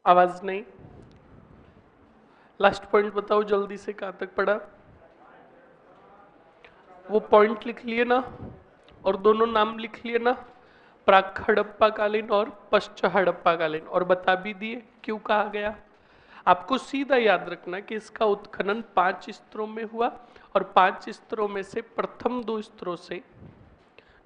आवाज नहीं। Last point बताओ जल्दी से, कहां तक पढ़ा? वो पॉइंट लिख लिए ना, और दोनों नाम लिख लिए ना, प्राक हड़प्पा कालीन और पश्च हड़प्पा कालीन, और बता भी दिए क्यों कहा गया। आपको सीधा याद रखना कि इसका उत्खनन 5 स्तरों में हुआ, और 5 स्तरों में से प्रथम 2 स्तरों से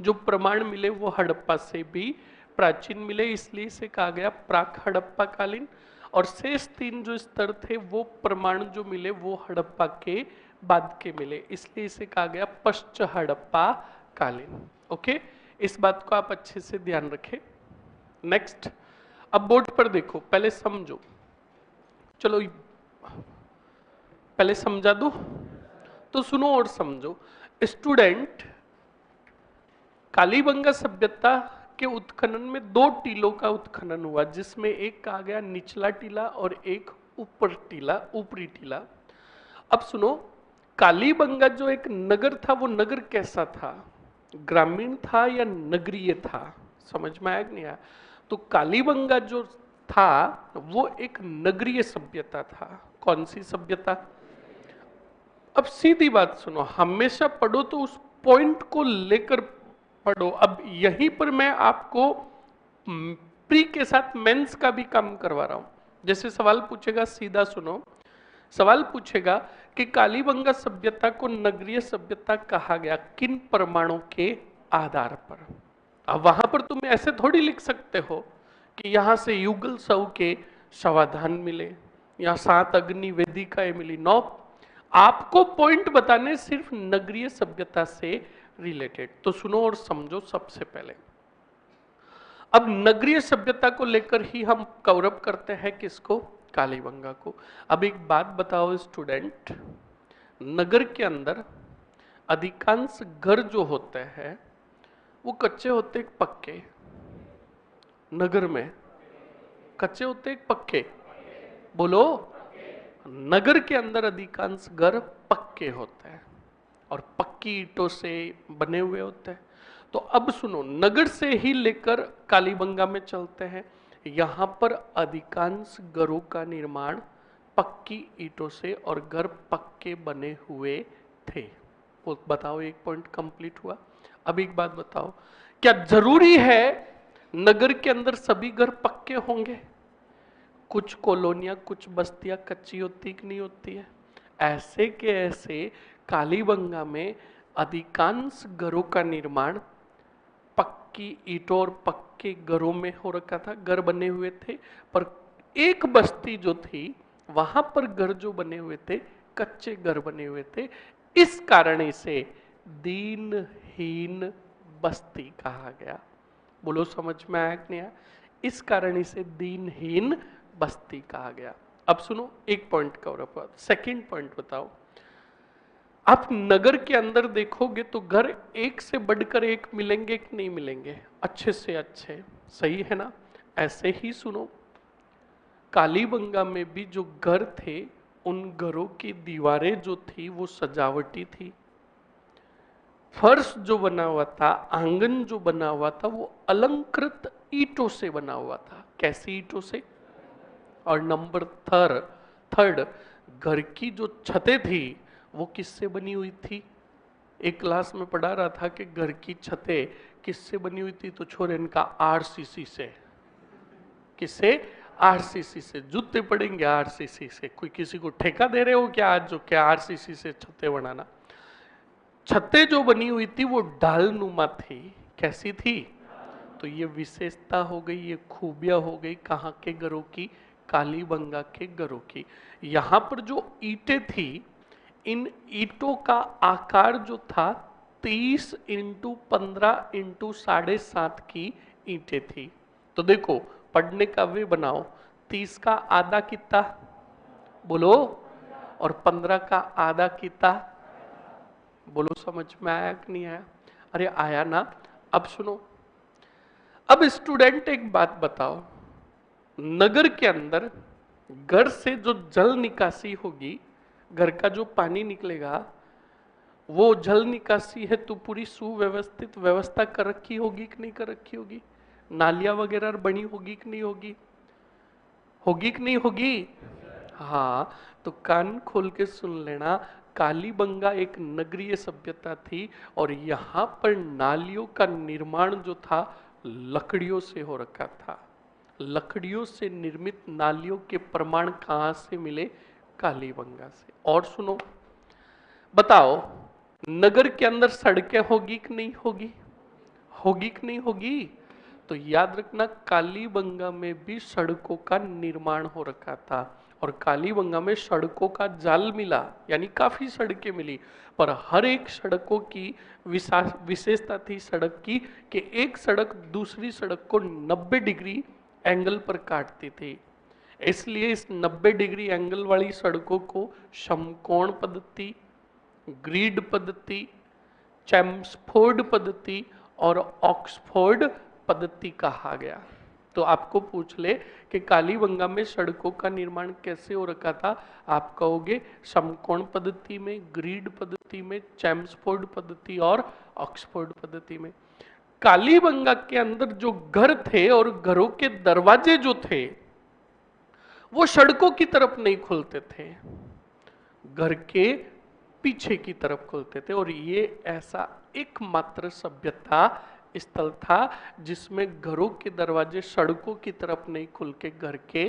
जो प्रमाण मिले वो हड़प्पा से भी प्राचीन मिले, इसलिए इसे कहा गया प्राक हड़प्पा कालीन। और शेष 3 जो स्तर थे वो प्रमाण जो मिले वो हड़प्पा के बाद के मिले, इसलिए इसे कहा गया पश्च हड़प्पा कालीन। ओके, इस बात को आप अच्छे से ध्यान रखें। नेक्स्ट, अब बोर्ड पर देखो, पहले समझो। चलो पहले समझा दो तो सुनो और समझो। स्टूडेंट, कालीबंगा सभ्यता के उत्खनन में 2 टीलों का उत्खनन हुआ, जिसमें एक कहा गया निचला टीला और एक ऊपर टीला, ऊपरी टीला। अब सुनो, कालीबंगा जो एक नगर था वो नगर कैसा था? ग्रामीण था या नगरीय था? समझ में आया कि नहीं आया? तो कालीबंगा जो था वो एक नगरीय सभ्यता था। कौन सी सभ्यता? अब सीधी बात सुनो, हमेशा पढ़ो तो उस पॉइंट को लेकर पढ़ो। अब यहीं पर मैं आपको प्री के साथ मेंस का भी काम करवा रहा हूं। जैसे सवाल पूछेगा, सीधा सुनो, सवाल पूछेगा कि कालीबंगा सभ्यता को नगरीय सभ्यता कहा गया किन प्रमाणों के आधार पर? अब वहां पर तुम ऐसे थोड़ी लिख सकते हो कि यहां से युगल सौ के समाधान मिले या 7 अग्नि वेदिकाएं मिली। नौ, आपको पॉइंट बताने सिर्फ नगरीय सभ्यता से रिलेटेड। तो सुनो और समझो। सबसे पहले अब नगरीय सभ्यता को लेकर ही हम कवरअप करते हैं किसको? कालीबंगा को। अब एक बात बताओ स्टूडेंट, नगर के अंदर अधिकांश घर जो होते हैं वो कच्चे होते हैं पक्के? नगर में कच्चे होते हैं पक्के? बोलो। नगर के अंदर अधिकांश घर पक्के होते हैं और पक्की ईंटों से बने हुए होते हैं। तो अब सुनो, नगर से ही लेकर कालीबंगा में चलते हैं। यहां पर अधिकांश घरों का निर्माण पक्की ईंटों से और घर पक्के बने हुए थे। वो बताओ, एक पॉइंट कंप्लीट हुआ। अब एक बात बताओ, क्या जरूरी है नगर के अंदर सभी घर पक्के होंगे? कुछ कॉलोनियां, कुछ बस्तियां कच्ची होती कि नहीं होती है? ऐसे के ऐसे कालीबंगा में अधिकांश घरों का निर्माण पक्की ईंटों और पक्के घरों में हो रखा था, घर बने हुए थे। पर एक बस्ती जो थी वहां पर घर जो बने हुए थे कच्चे घर बने हुए थे। इस कारण इसे दीनहीन बस्ती कहा गया। बोलो, समझ में आया कि नहीं आया? इस कारण इसे दीनहीन बस्ती कहा गया। अब सुनो, एक point cover up. Second point बताओ, आप नगर के अंदर देखोगे तो घर एक से बढ़कर एक मिलेंगे कि नहीं मिलेंगे? अच्छे से अच्छे, सही है ना? ऐसे ही सुनो, कालीबंगा में भी जो घर थे उन घरों की दीवारें जो थी वो सजावटी थी। फर्श जो बना हुआ था, आंगन जो बना हुआ था वो अलंकृत ईंटों से बना हुआ था। कैसी ईंटों से? और नंबर थर्ड, घर की जो छतें थी वो किससे बनी हुई थी? एक क्लास में पढ़ा रहा था कि घर की छतें किससे बनी हुई थी, तो छोरे इनका आरसीसी से। किससे? आरसीसी से। जूते पड़ेंगे आरसीसी से। कोई किसी को ठेका दे रहे हो क्या आज जो क्या आरसीसी से छतें बनाना? छतें जो बनी हुई थी वो ढालनुमा थी। कैसी थी? तो ये विशेषता हो गई, ये खूबियां हो गई कहाँ के घरों की? कालीबंगा के घरों की। यहां पर जो ईंटें थी, इन ईंटों का आकार जो था 30 इंटू 15 इंटू 7.5 की ईंटें थी। तो देखो, पढ़ने का वे बनाओ, 30 का आधा कितना? बोलो। और 15 का आधा कितना? बोलो, समझ में आया कि नहीं आया? अरे आया ना? अब सुनो, अब स्टूडेंट एक बात बताओ, नगर के अंदर घर से जो जल निकासी होगी, घर का जो पानी निकलेगा, वो जल निकासी है तो पूरी सुव्यवस्थित व्यवस्था कर रखी होगी कि नहीं कर रखी होगी? नालियां वगैरह बनी होगी कि नहीं होगी? होगी कि नहीं होगी? हाँ, तो कान खोल के सुन लेना। कालीबंगा एक नगरीय सभ्यता थी और यहाँ पर नालियों का निर्माण जो था लकड़ियों से हो रखा था। लकड़ियों से निर्मित नालियों के प्रमाण कहाँ से मिले? कालीबंगा से। और सुनो, बताओ, नगर के अंदर सड़कें होगी कि नहीं होगी? होगी कि नहीं होगी? तो याद रखना, कालीबंगा में भी सड़कों का निर्माण हो रखा था और कालीबंगा में सड़कों का जाल मिला, यानी काफी सड़कें मिली, पर हर एक सड़कों की विशेषता थी सड़क की कि एक सड़क दूसरी सड़क को 90 डिग्री एंगल पर काटती थी। इसलिए इस 90 डिग्री एंगल वाली सड़कों को समकोण पद्धति, ग्रिड पद्धति, चैम्सफोर्ड पद्धति और ऑक्सफोर्ड पद्धति कहा गया। तो आपको पूछ ले कि कालीबंगा में सड़कों का निर्माण कैसे हो रखा था, आप कहोगे समकोण पद्धति में, ग्रिड पद्धति में, चैम्सफोर्ड पद्धति और ऑक्सफोर्ड पद्धति में। कालीबंगा के अंदर जो घर थे और घरों के दरवाजे जो थे वो सड़कों की तरफ नहीं खुलते थे, घर के पीछे की तरफ खुलते थे। और ये ऐसा एकमात्र सभ्यता स्थल था जिसमें घरों के दरवाजे सड़कों की तरफ नहीं खुल के घर के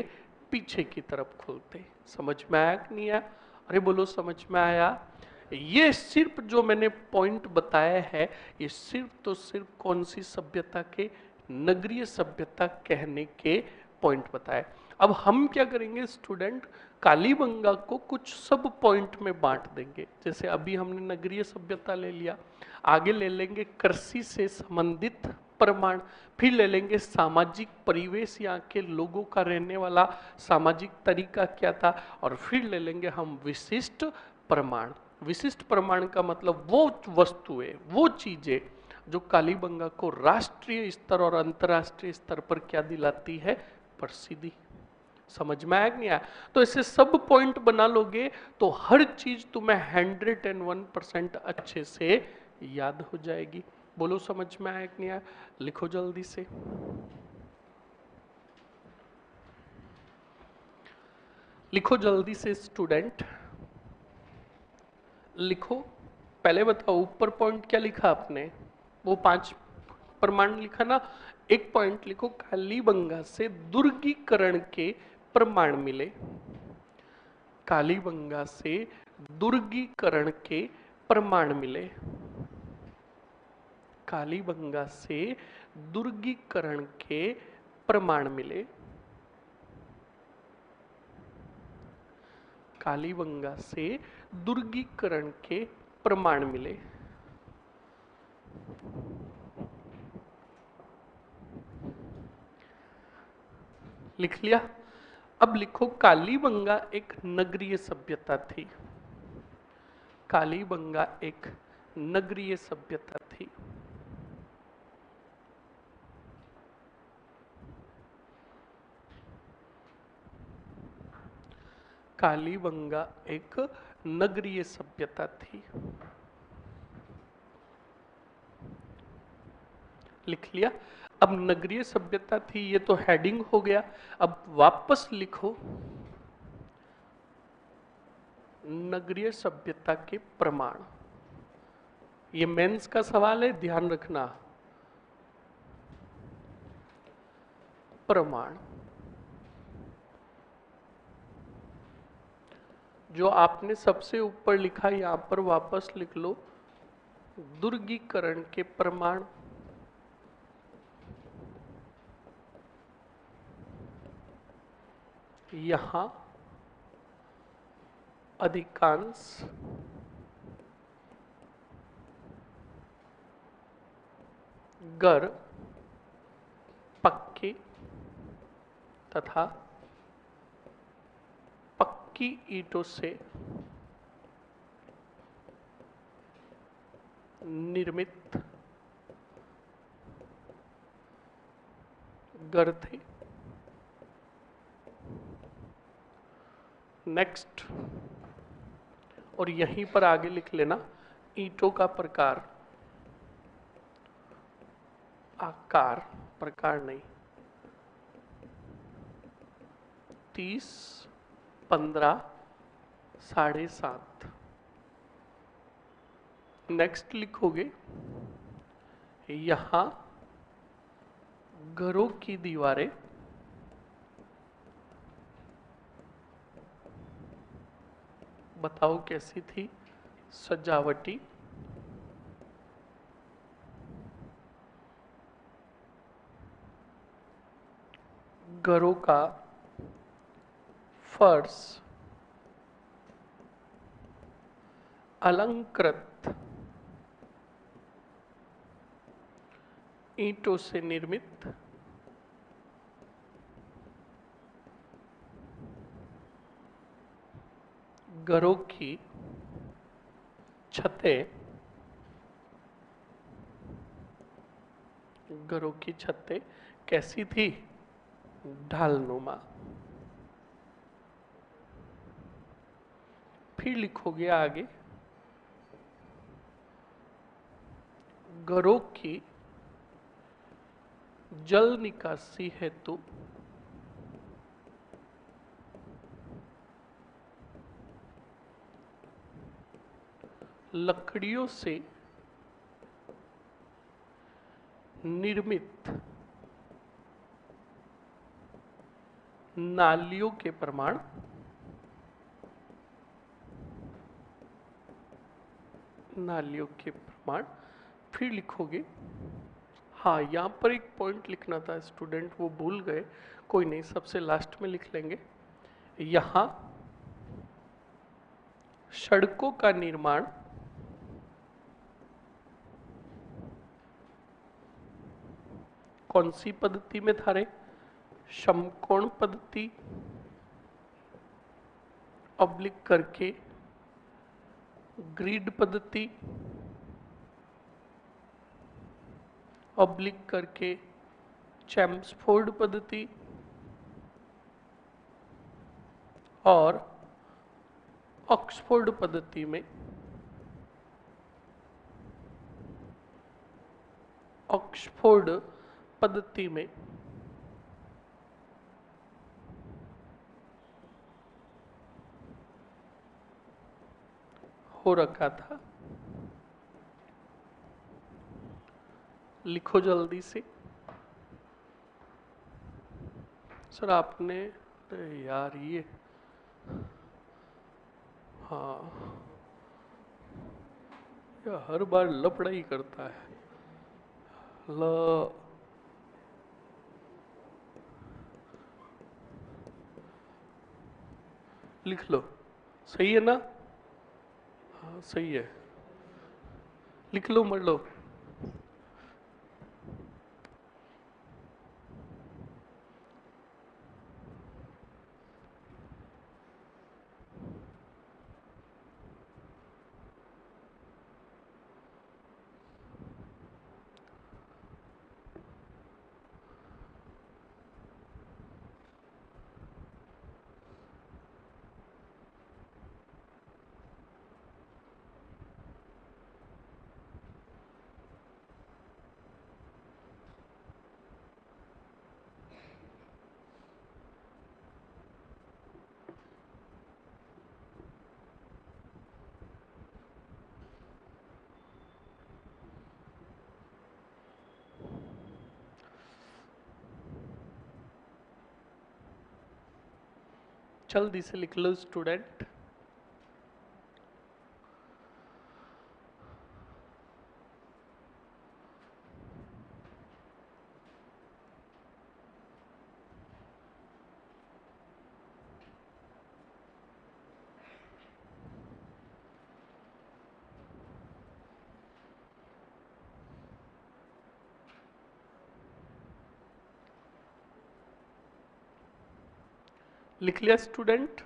पीछे की तरफ खुलते। समझ में आया कि नहीं आया? अरे बोलो, समझ में आया? ये सिर्फ जो मैंने पॉइंट बताया है, ये सिर्फ तो सिर्फ कौन सी सभ्यता के? नगरीय सभ्यता कहने के पॉइंट बताए। अब हम क्या करेंगे स्टूडेंट, कालीबंगा को कुछ सब पॉइंट में बांट देंगे। जैसे अभी हमने नगरीय सभ्यता ले लिया, आगे ले लेंगे कृषि से संबंधित प्रमाण, फिर ले लेंगे सामाजिक परिवेश, यहाँ के लोगों का रहने वाला सामाजिक तरीका क्या था, और फिर ले लेंगे हम विशिष्ट प्रमाण। विशिष्ट प्रमाण का मतलब वो वस्तुएं, वो चीजें जो कालीबंगा को राष्ट्रीय स्तर और अंतर्राष्ट्रीय स्तर पर क्या दिलाती है? प्रसिद्धि। समझ में आया कि नहीं आया? तो ऐसे सब पॉइंट बना लोगे तो हर चीज तुम्हें 101% अच्छे से याद हो जाएगी। बोलो, समझ में आया कि नहीं आया? लिखो जल्दी से। लिखो जल्दी से स्टूडेंट, लिखो। पहले बताओ ऊपर पॉइंट क्या लिखा आपने? वो 5 प्रमाण लिखा ना। एक पॉइंट लिखो, कालीबंगा से दुर्गीकरण के प्रमाण मिले। कालीबंगा से दुर्गीकरण के प्रमाण मिले। कालीबंगा से दुर्गीकरण के प्रमाण मिले। कालीबंगा से दुर्गीकरण के प्रमाण मिले। लिख लिया? अब लिखो, कालीबंगा एक नगरीय सभ्यता थी। कालीबंगा एक नगरीय सभ्यता थी। कालीबंगा एक नगरीय सभ्यता थी। लिख लिया? अब नगरीय सभ्यता थी, ये तो हेडिंग हो गया। अब वापस लिखो, नगरीय सभ्यता के प्रमाण। ये मेंस का सवाल है, ध्यान रखना। प्रमाण जो आपने सबसे ऊपर लिखा, यहां पर वापस लिख लो, दुर्गीकरण के प्रमाण। यहां अधिकांश घर पक्के तथा पक्की ईंटों से निर्मित घर थे। नेक्स्ट, और यहीं पर आगे लिख लेना, ईंटों का प्रकार, आकार, प्रकार नहीं, 30, 15, 7.5। नेक्स्ट लिखोगे यहां घरों की दीवारें बताओ कैसी थी, सजावटी। घरों का फर्श अलंकृत ईंटों से निर्मित घरों की छतें कैसी थी, ढालनुमा। फिर लिखोगे आगे घरों की जल निकासी हेतु लकड़ियों से निर्मित नालियों के प्रमाण फिर लिखोगे, हाँ यहाँ पर एक पॉइंट लिखना था स्टूडेंट, वो भूल गए, कोई नहीं, सबसे लास्ट में लिख लेंगे। यहाँ सड़कों का निर्माण कौन सी पद्धति में था रे, समकोण पद्धति, ऑब्लिक करके ग्रिड पद्धति, ऑब्लिक करके चैम्सफोर्ड पद्धति और ऑक्सफोर्ड पद्धति में हो रखा था। लिखो जल्दी से। सर आपने, अरे यार ये, हाँ ये हर बार लफड़ा ही करता है। लिख लो, सही है ना, हाँ सही है, लिख लो मर लो। जल्दी से लिख लो स्टूडेंट। लिख लिया स्टूडेंट,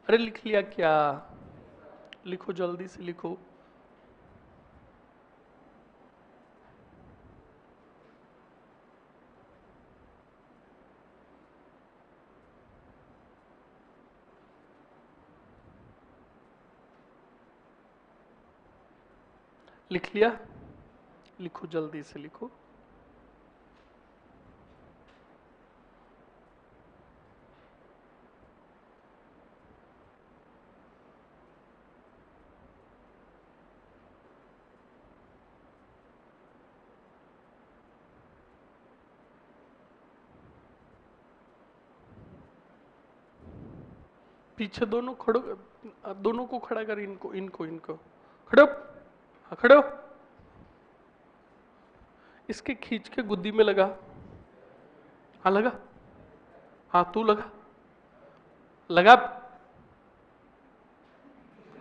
अरे लिख लिया क्या, लिखो जल्दी से लिखो। लिख लिया, लिखो जल्दी से लिखो। पीछे दोनों खड़ो, दोनों को खड़ा कर, इनको इनको इनको खड़ो, हाँ खड़ो। इसके खींच के गुद्दी में लगा, हाँ लगा, हाँ तू लगा, लगा।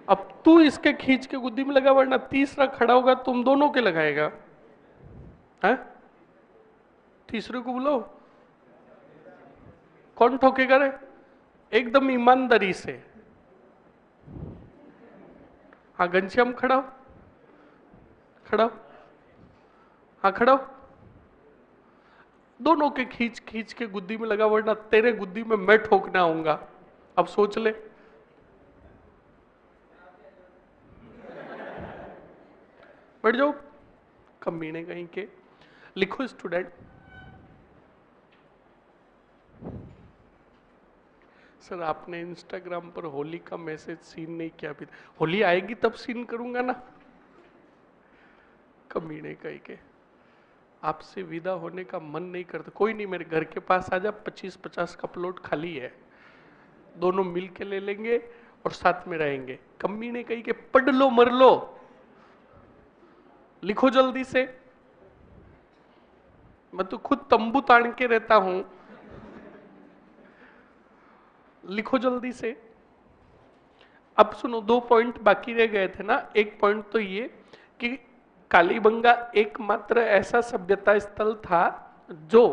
अब तू इसके खींच के गुद्दी में लगा, वरना तीसरा खड़ा होगा तुम दोनों के लगाएगा, है? तीसरे को बोलो, कौन ठोकेगा रे? एकदम ईमानदारी से। हाँ घनश्याम खड़ा हो, खड़ा हो, हाँ खड़ा हो। दोनों के खींच खींच के गुद्दी में लगा, वरना तेरे गुद्दी में मैं ठोकने आऊंगा। अब सोच ले। बैठ जाओ, कमीने कहीं के। लिखो स्टूडेंट, सर आपने इंस्टाग्राम पर होली का मैसेज सीन नहीं किया अभी। होली आएगी तब सीन करूंगा ना। कमीने कहीं के, आपसे विदा होने का मन नहीं करता। कोई नहीं, मेरे घर के पास आ जा, 25-50 का प्लॉट खाली है, दोनों मिल के ले लेंगे और साथ में रहेंगे। कमीने कहीं के, पढ़ लो मर लो। लिखो जल्दी से, मैं तो खुद तंबू तान के रहता हूं। लिखो जल्दी से। अब सुनो, 2 पॉइंट बाकी रह गए थे ना। एक पॉइंट तो ये कि कालीबंगा एकमात्र ऐसा सभ्यता स्थल था जो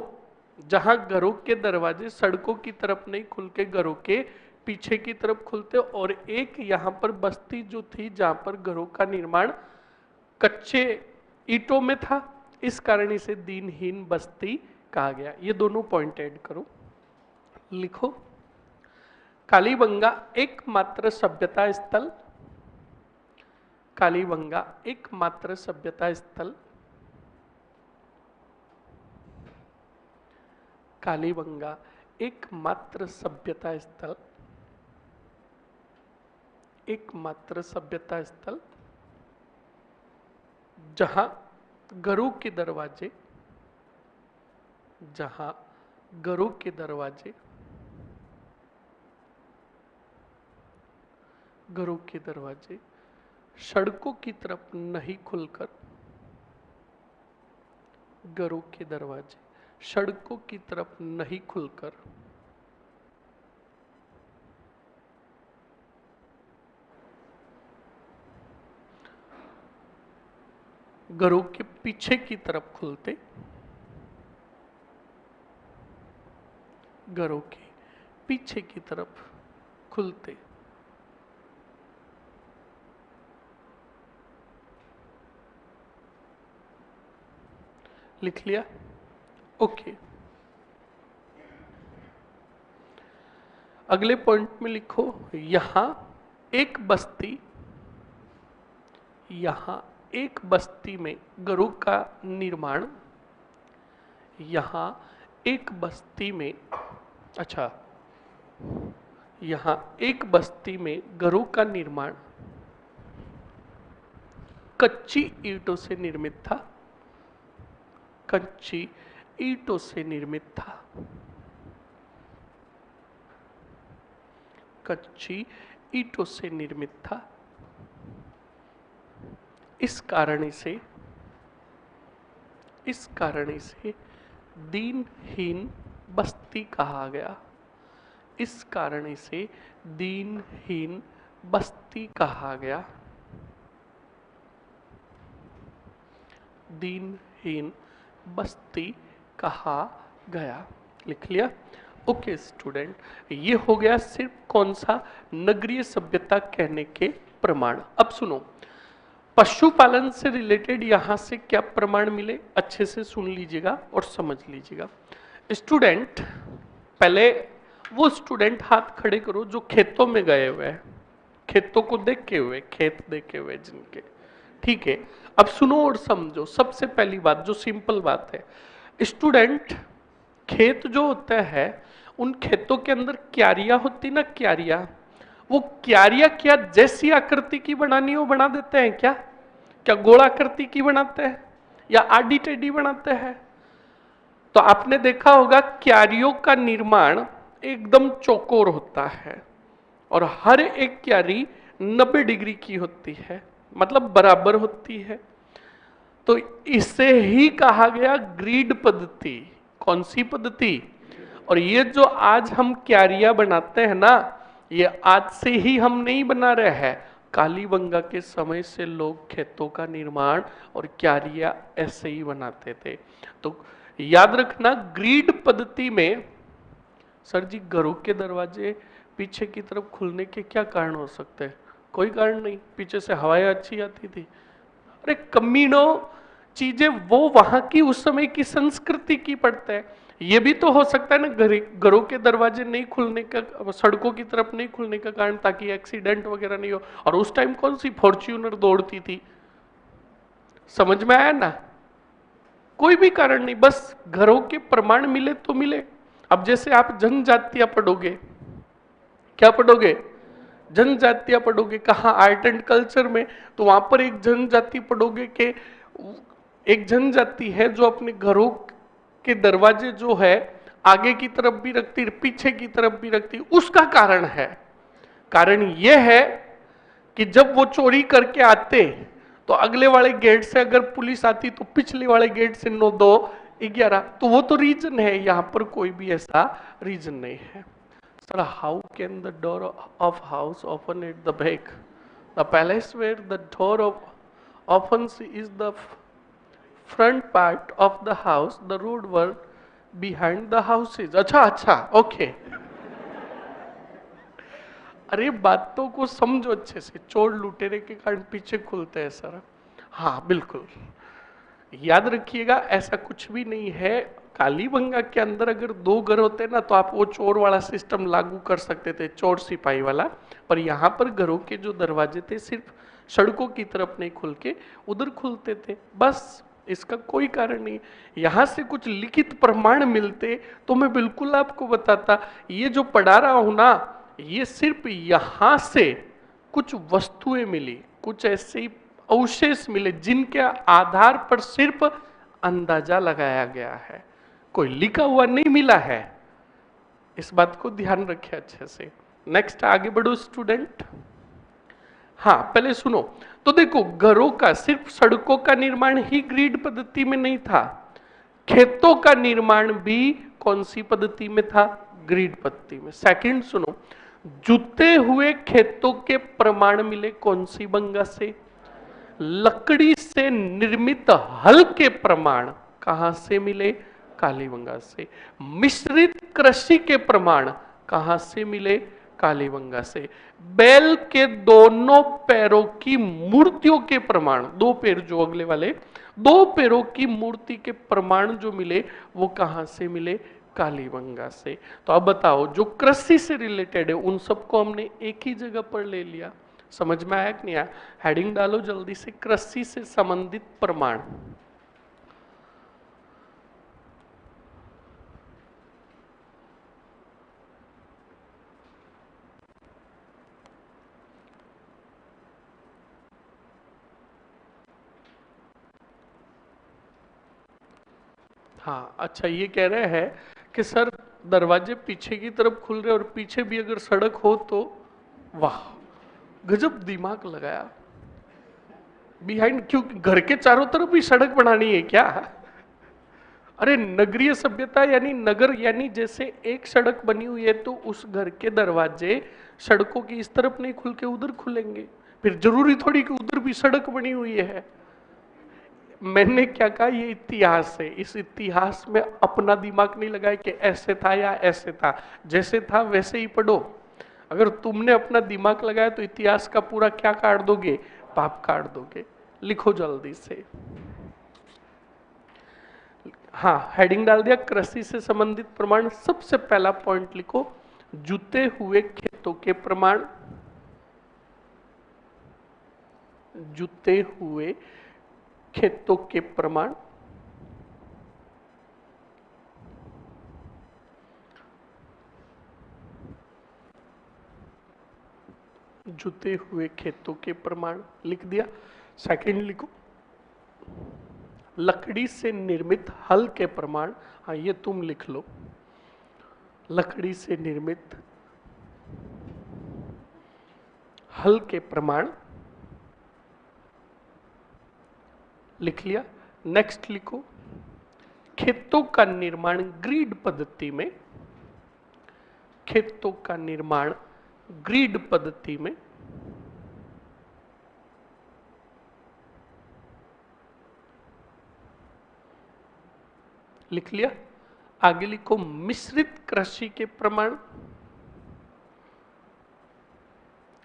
जहां घरों के दरवाजे सड़कों की तरफ नहीं खुल के घरों के पीछे की तरफ खुलते, और एक यहां पर बस्ती जो थी जहां पर घरों का निर्माण कच्चे ईंटों में था, इस कारण इसे दीनहीन बस्ती कहा गया। ये दोनों पॉइंट ऐड करो, लिखो। कालीबंगा एकमात्र सभ्यता स्थल, कालीबंगा एकमात्र सभ्यता स्थल, कालीबंगा एकमात्र सभ्यता स्थल, एकमात्र सभ्यता स्थल जहां घरों के दरवाजे, जहां घरों के दरवाजे, घरों के दरवाजे सड़कों की तरफ नहीं खुलकर, घरों के दरवाजे सड़कों की तरफ नहीं खुलकर घरों के पीछे की तरफ खुलते, घरों के पीछे की तरफ खुलते। लिख लिया? ओके। अगले पॉइंट में लिखो, यहां एक बस्ती, यहां एक बस्ती में घरों का निर्माण, यहां एक बस्ती में, अच्छा, यहां एक बस्ती में घरों का निर्माण कच्ची ईंटों से निर्मित था, कच्ची ईंटों से निर्मित था, कच्ची ईंटों से निर्मित था। इस कारण से दीनहीन बस्ती कहा गया, इस कारण से दीनहीन बस्ती कहा गया, दीनहीन बस्ती कहा गया। लिख लिया? ओके स्टूडेंट, ये हो गया सिर्फ कौन सा, नगरीय सभ्यता कहने के प्रमाण। अब सुनो, पशुपालन से रिलेटेड यहां से क्या प्रमाण मिले, अच्छे से सुन लीजिएगा और समझ लीजिएगा। स्टूडेंट, पहले वो स्टूडेंट हाथ खड़े करो जो खेतों में गए हुए हैं, खेतों को देखे हुए, खेत देखे हुए जिनके, ठीक है। अब सुनो और समझो। सबसे पहली बात, जो सिंपल बात है स्टूडेंट, खेत जो होता है, उन खेतों के अंदर क्यारियां होती ना, क्यारियां, वो क्यारियां क्या जैसी आकृति की बनानी हो बना देते हैं क्या? क्या गोलाकृति की बनाते हैं या आडी टेढ़ी बनाते हैं? तो आपने देखा होगा क्यारियों का निर्माण एकदम चौकोर होता है, और हर एक क्यारी 90 डिग्री की होती है, मतलब बराबर होती है। तो इसे ही कहा गया ग्रिड पद्धति। कौन सी पद्धति? और ये जो आज हम क्यारियां बनाते हैं ना, ये आज से ही हम नहीं बना रहे हैं। कालीबंगा के समय से लोग खेतों का निर्माण और क्यारियां ऐसे ही बनाते थे। तो याद रखना, ग्रिड पद्धति में सर जी घरों के दरवाजे पीछे की तरफ खुलने के क्या कारण हो सकते हैं? कोई कारण नहीं, पीछे से हवाएं अच्छी आती थी। अरे कमीनो, चीजें वो वहां की उस समय की संस्कृति की पड़ते हैं। ये भी तो हो सकता है ना, घरों के दरवाजे नहीं खुलने का, सड़कों की तरफ नहीं खुलने का कारण ताकि एक्सीडेंट वगैरह नहीं हो। और उस टाइम कौन सी फॉर्च्यूनर दौड़ती थी? समझ में आया ना? कोई भी कारण नहीं, बस घरों के प्रमाण मिले तो मिले। अब जैसे आप जनजातियां पढ़ोगे, क्या पढ़ोगे? जनजातियां पढ़ोगे कहाँ? आर्ट एंड कल्चर में। तो वहां पर एक जनजाति पढ़ोगे कि एक जनजाति है जो अपने घरों के दरवाजे जो है आगे की तरफ भी रखती, पीछे की तरफ भी रखती। उसका कारण है, कारण यह है कि जब वो चोरी करके आते तो अगले वाले गेट से अगर पुलिस आती तो पिछले वाले गेट से 9 2 11। तो वो तो रीजन है, यहां पर कोई भी ऐसा रीजन नहीं है। Sir, how can the door of house open at the back? The palace where the door opens is the front part of the house. The road were behind the houses. अच्छा अच्छा, okay. अरे बातों को समझो अच्छे से। चोर लुटेरे के कारण पीछे खुलते हैं सर। हाँ बिल्कुल, याद रखिएगा, ऐसा कुछ भी नहीं है। कालीबंगा के अंदर अगर 2 घर होते ना तो आप वो चोर वाला सिस्टम लागू कर सकते थे, चोर सिपाही वाला। पर यहाँ पर घरों के जो दरवाजे थे सिर्फ सड़कों की तरफ नहीं खुल के उधर खुलते थे, बस। इसका कोई कारण नहीं। यहाँ से कुछ लिखित प्रमाण मिलते तो मैं बिल्कुल आपको बताता। ये जो पढ़ा रहा हूं ना, ये सिर्फ यहाँ से कुछ वस्तुएं मिली, कुछ ऐसे अवशेष मिले जिनके आधार पर सिर्फ अंदाजा लगाया गया है, कोई लिखा हुआ नहीं मिला है। इस बात को ध्यान रखें अच्छे से। नेक्स्ट आगे बढ़ो स्टूडेंट। हाँ पहले सुनो, तो देखो घरों का, सिर्फ सड़कों का निर्माण ही ग्रिड पद्धति में नहीं था, खेतों का निर्माण भी कौन सी पद्धति में था? ग्रिड पद्धति में। सेकंड सुनो, जुते हुए खेतों के प्रमाण मिले कौन सी बंगा से? लकड़ी से निर्मित हल के प्रमाण कहां से मिले? कालीबंगा से। मिश्रित कृषि के प्रमाण कहां से मिले? कालीबंगा से। बैल के दोनों पैरों की मूर्तियों के प्रमाण, 2 पैर जो अगले वाले 2 पैरों की मूर्ति के प्रमाण जो मिले वो कहां से मिले? कालीबंगा से। तो अब बताओ, जो कृषि से रिलेटेड है उन सबको हमने एक ही जगह पर ले लिया। समझ में आया कि नहीं आया? हेडिंग डालो जल्दी से, कृषि से संबंधित प्रमाण। हाँ अच्छा, ये कह रहे हैं कि सर दरवाजे पीछे की तरफ खुल रहे और पीछे भी अगर सड़क हो तो वाह, गजब दिमाग लगाया। बिहाइंड क्यों? घर के चारों तरफ भी सड़क बनानी है क्या? अरे नगरीय सभ्यता यानी नगर, यानी जैसे एक सड़क बनी हुई है तो उस घर के दरवाजे सड़कों की इस तरफ नहीं खुल के उधर खुलेंगे। फिर जरूरी थोड़ी कि उधर भी सड़क बनी हुई है। मैंने क्या कहा, ये इतिहास है, इस इतिहास में अपना दिमाग नहीं लगाया कि ऐसे था या ऐसे था। जैसे था वैसे ही पढ़ो। अगर तुमने अपना दिमाग लगाया तो इतिहास का पूरा क्या काट दोगे? पाप काट दोगे। लिखो जल्दी से। हाँ हेडिंग डाल दिया, कृषि से संबंधित प्रमाण। सबसे पहला पॉइंट लिखो, जुते हुए खेतों के प्रमाण। जुते हुए खेतों के प्रमाण। जुते हुए खेतों के प्रमाण लिख दिया। सेकंड लिखो, लकड़ी से निर्मित हल के प्रमाण। हाँ ये तुम लिख लो, लकड़ी से निर्मित हल के प्रमाण लिख लिया। नेक्स्ट लिखो, खेतों का निर्माण ग्रिड पद्धति में, खेतों का निर्माण ग्रिड पद्धति में लिख लिया। आगे लिखो, मिश्रित कृषि के प्रमाण,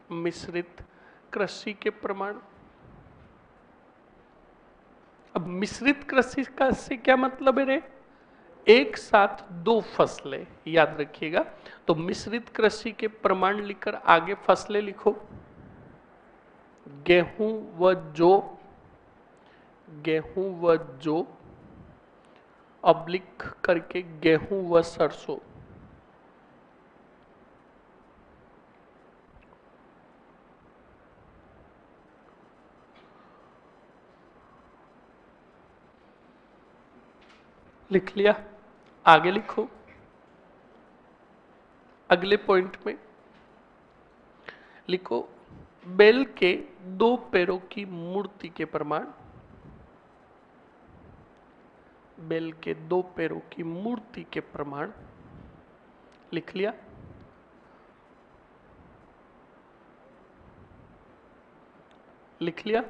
मिश्रित कृषि के प्रमाण। अब मिश्रित कृषि का से क्या मतलब है रे? एक साथ दो फसलें, याद रखिएगा। तो मिश्रित कृषि के प्रमाण लिखकर आगे फसलें लिखो, गेहूं व जौ, गेहूं व जौ, ऑब्लिक करके गेहूं व सरसों। लिख लिया। आगे लिखो, अगले पॉइंट में लिखो, बैल के दो पैरों की मूर्ति के प्रमाण, बैल के दो पैरों की मूर्ति के प्रमाण लिख लिया। लिख लिया।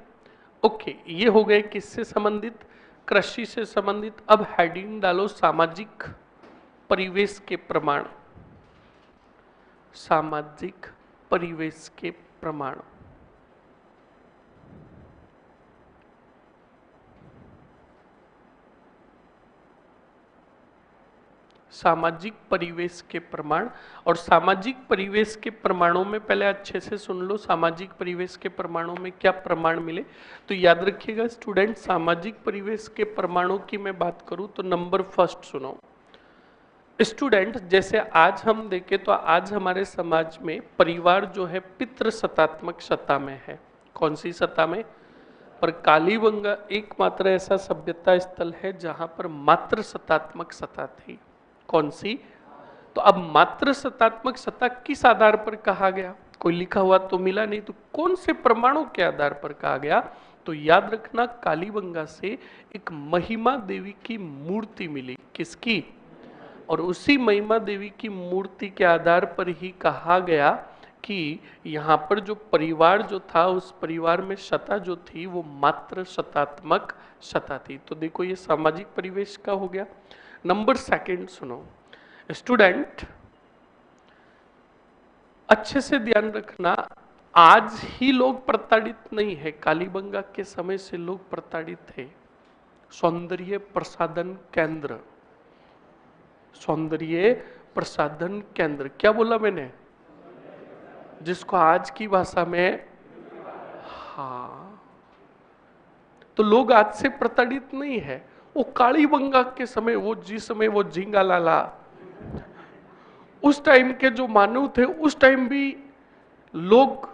ओके, ये हो गए किससे संबंधित? कृषि से संबंधित। अब हेडिंग डालो, सामाजिक परिवेश के प्रमाण, सामाजिक परिवेश के प्रमाण। सामाजिक परिवेश के प्रमाण। और सामाजिक परिवेश के प्रमाणों में पहले अच्छे से सुन लो, सामाजिक परिवेश के प्रमाणों में क्या प्रमाण मिले। तो याद रखिएगा स्टूडेंट, सामाजिक परिवेश के प्रमाणों की मैं बात करूं तो नंबर फर्स्ट सुनो स्टूडेंट। जैसे आज हम देखें तो आज हमारे समाज में परिवार जो है पितृसत्तात्मक सत्ता में है। कौन सी सत्ता में? पर कालीबंगा एकमात्र ऐसा सभ्यता स्थल है जहां पर मातृ सत्तात्मक सत्ता थी। कौन सी? तो अब मातृ सत्तात्मक सत्ता किस आधार पर कहा गया? कोई लिखा हुआ तो मिला नहीं, तो कौन से प्रमाणों के आधार पर कहा गया? तो याद रखना, कालीबंगा से एक महिमा देवी की मूर्ति मिली। किसकी? और उसी महिमा देवी की मूर्ति के आधार पर ही कहा गया कि यहाँ पर जो परिवार जो था, उस परिवार में सत्ता जो थी वो मात्र सत्तात्मक सत्ता थी। तो देखो ये सामाजिक परिवेश का हो गया। नंबर सेकंड सुनो स्टूडेंट, अच्छे से ध्यान रखना, आज ही लोग प्रताड़ित नहीं है, कालीबंगा के समय से लोग प्रताड़ित थे। सौंदर्य प्रसाधन केंद्र, सौंदर्य प्रसाधन केंद्र, क्या बोला मैंने? जिसको आज की भाषा में, हाँ, तो लोग आज से प्रताड़ित नहीं है। वो कालीबंगा के समय, वो जिस समय वो झींगा लाला, उस टाइम के जो मानव थे, उस टाइम भी लोग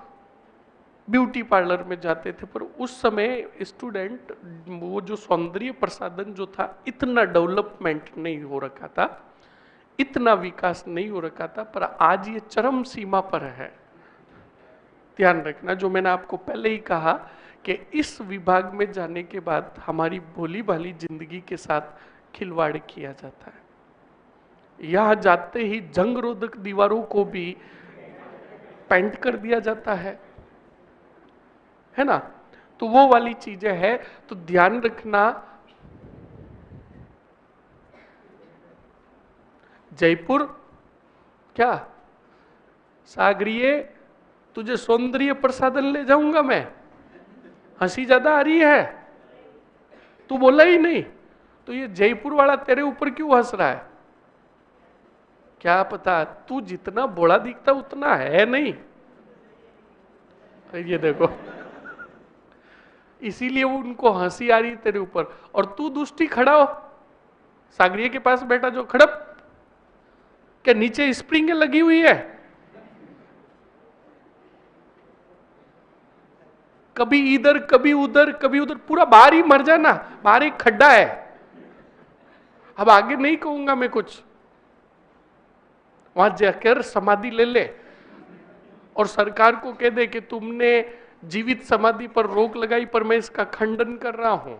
ब्यूटी पार्लर में जाते थे। पर उस समय स्टूडेंट, वो जो सौंदर्य प्रसाधन जो था, इतना डेवलपमेंट नहीं हो रखा था, इतना विकास नहीं हो रखा था। पर आज ये चरम सीमा पर है। ध्यान रखना, जो मैंने आपको पहले ही कहा कि इस विभाग में जाने के बाद हमारी भोली भाली जिंदगी के साथ खिलवाड़ किया जाता है। यहां जाते ही जंग रोधक दीवारों को भी पेंट कर दिया जाता है ना? तो वो वाली चीजें हैं। तो ध्यान रखना, जयपुर क्या सागरिये, तुझे सौंदर्य प्रसाधन ले जाऊंगा मैं। हंसी ज्यादा आ रही है, तू बोला ही नहीं, तो ये जयपुर वाला तेरे ऊपर क्यों हंस रहा है? क्या पता, तू जितना बोला दिखता उतना है नहीं। ये देखो, इसीलिए उनको हंसी आ रही तेरे ऊपर। और तू दुष्टी खड़ा हो, सागरिये के पास बैठा जो खड़प, क्या नीचे स्प्रिंग लगी हुई है? कभी इधर कभी उधर कभी उधर, पूरा बाहर ही मर जाना। बाहर एक खड्डा है। अब आगे नहीं कहूंगा मैं कुछ, वहां जाकर समाधि ले ले और सरकार को कह दे कि तुमने जीवित समाधि पर रोक लगाई पर मैं इसका खंडन कर रहा हूं,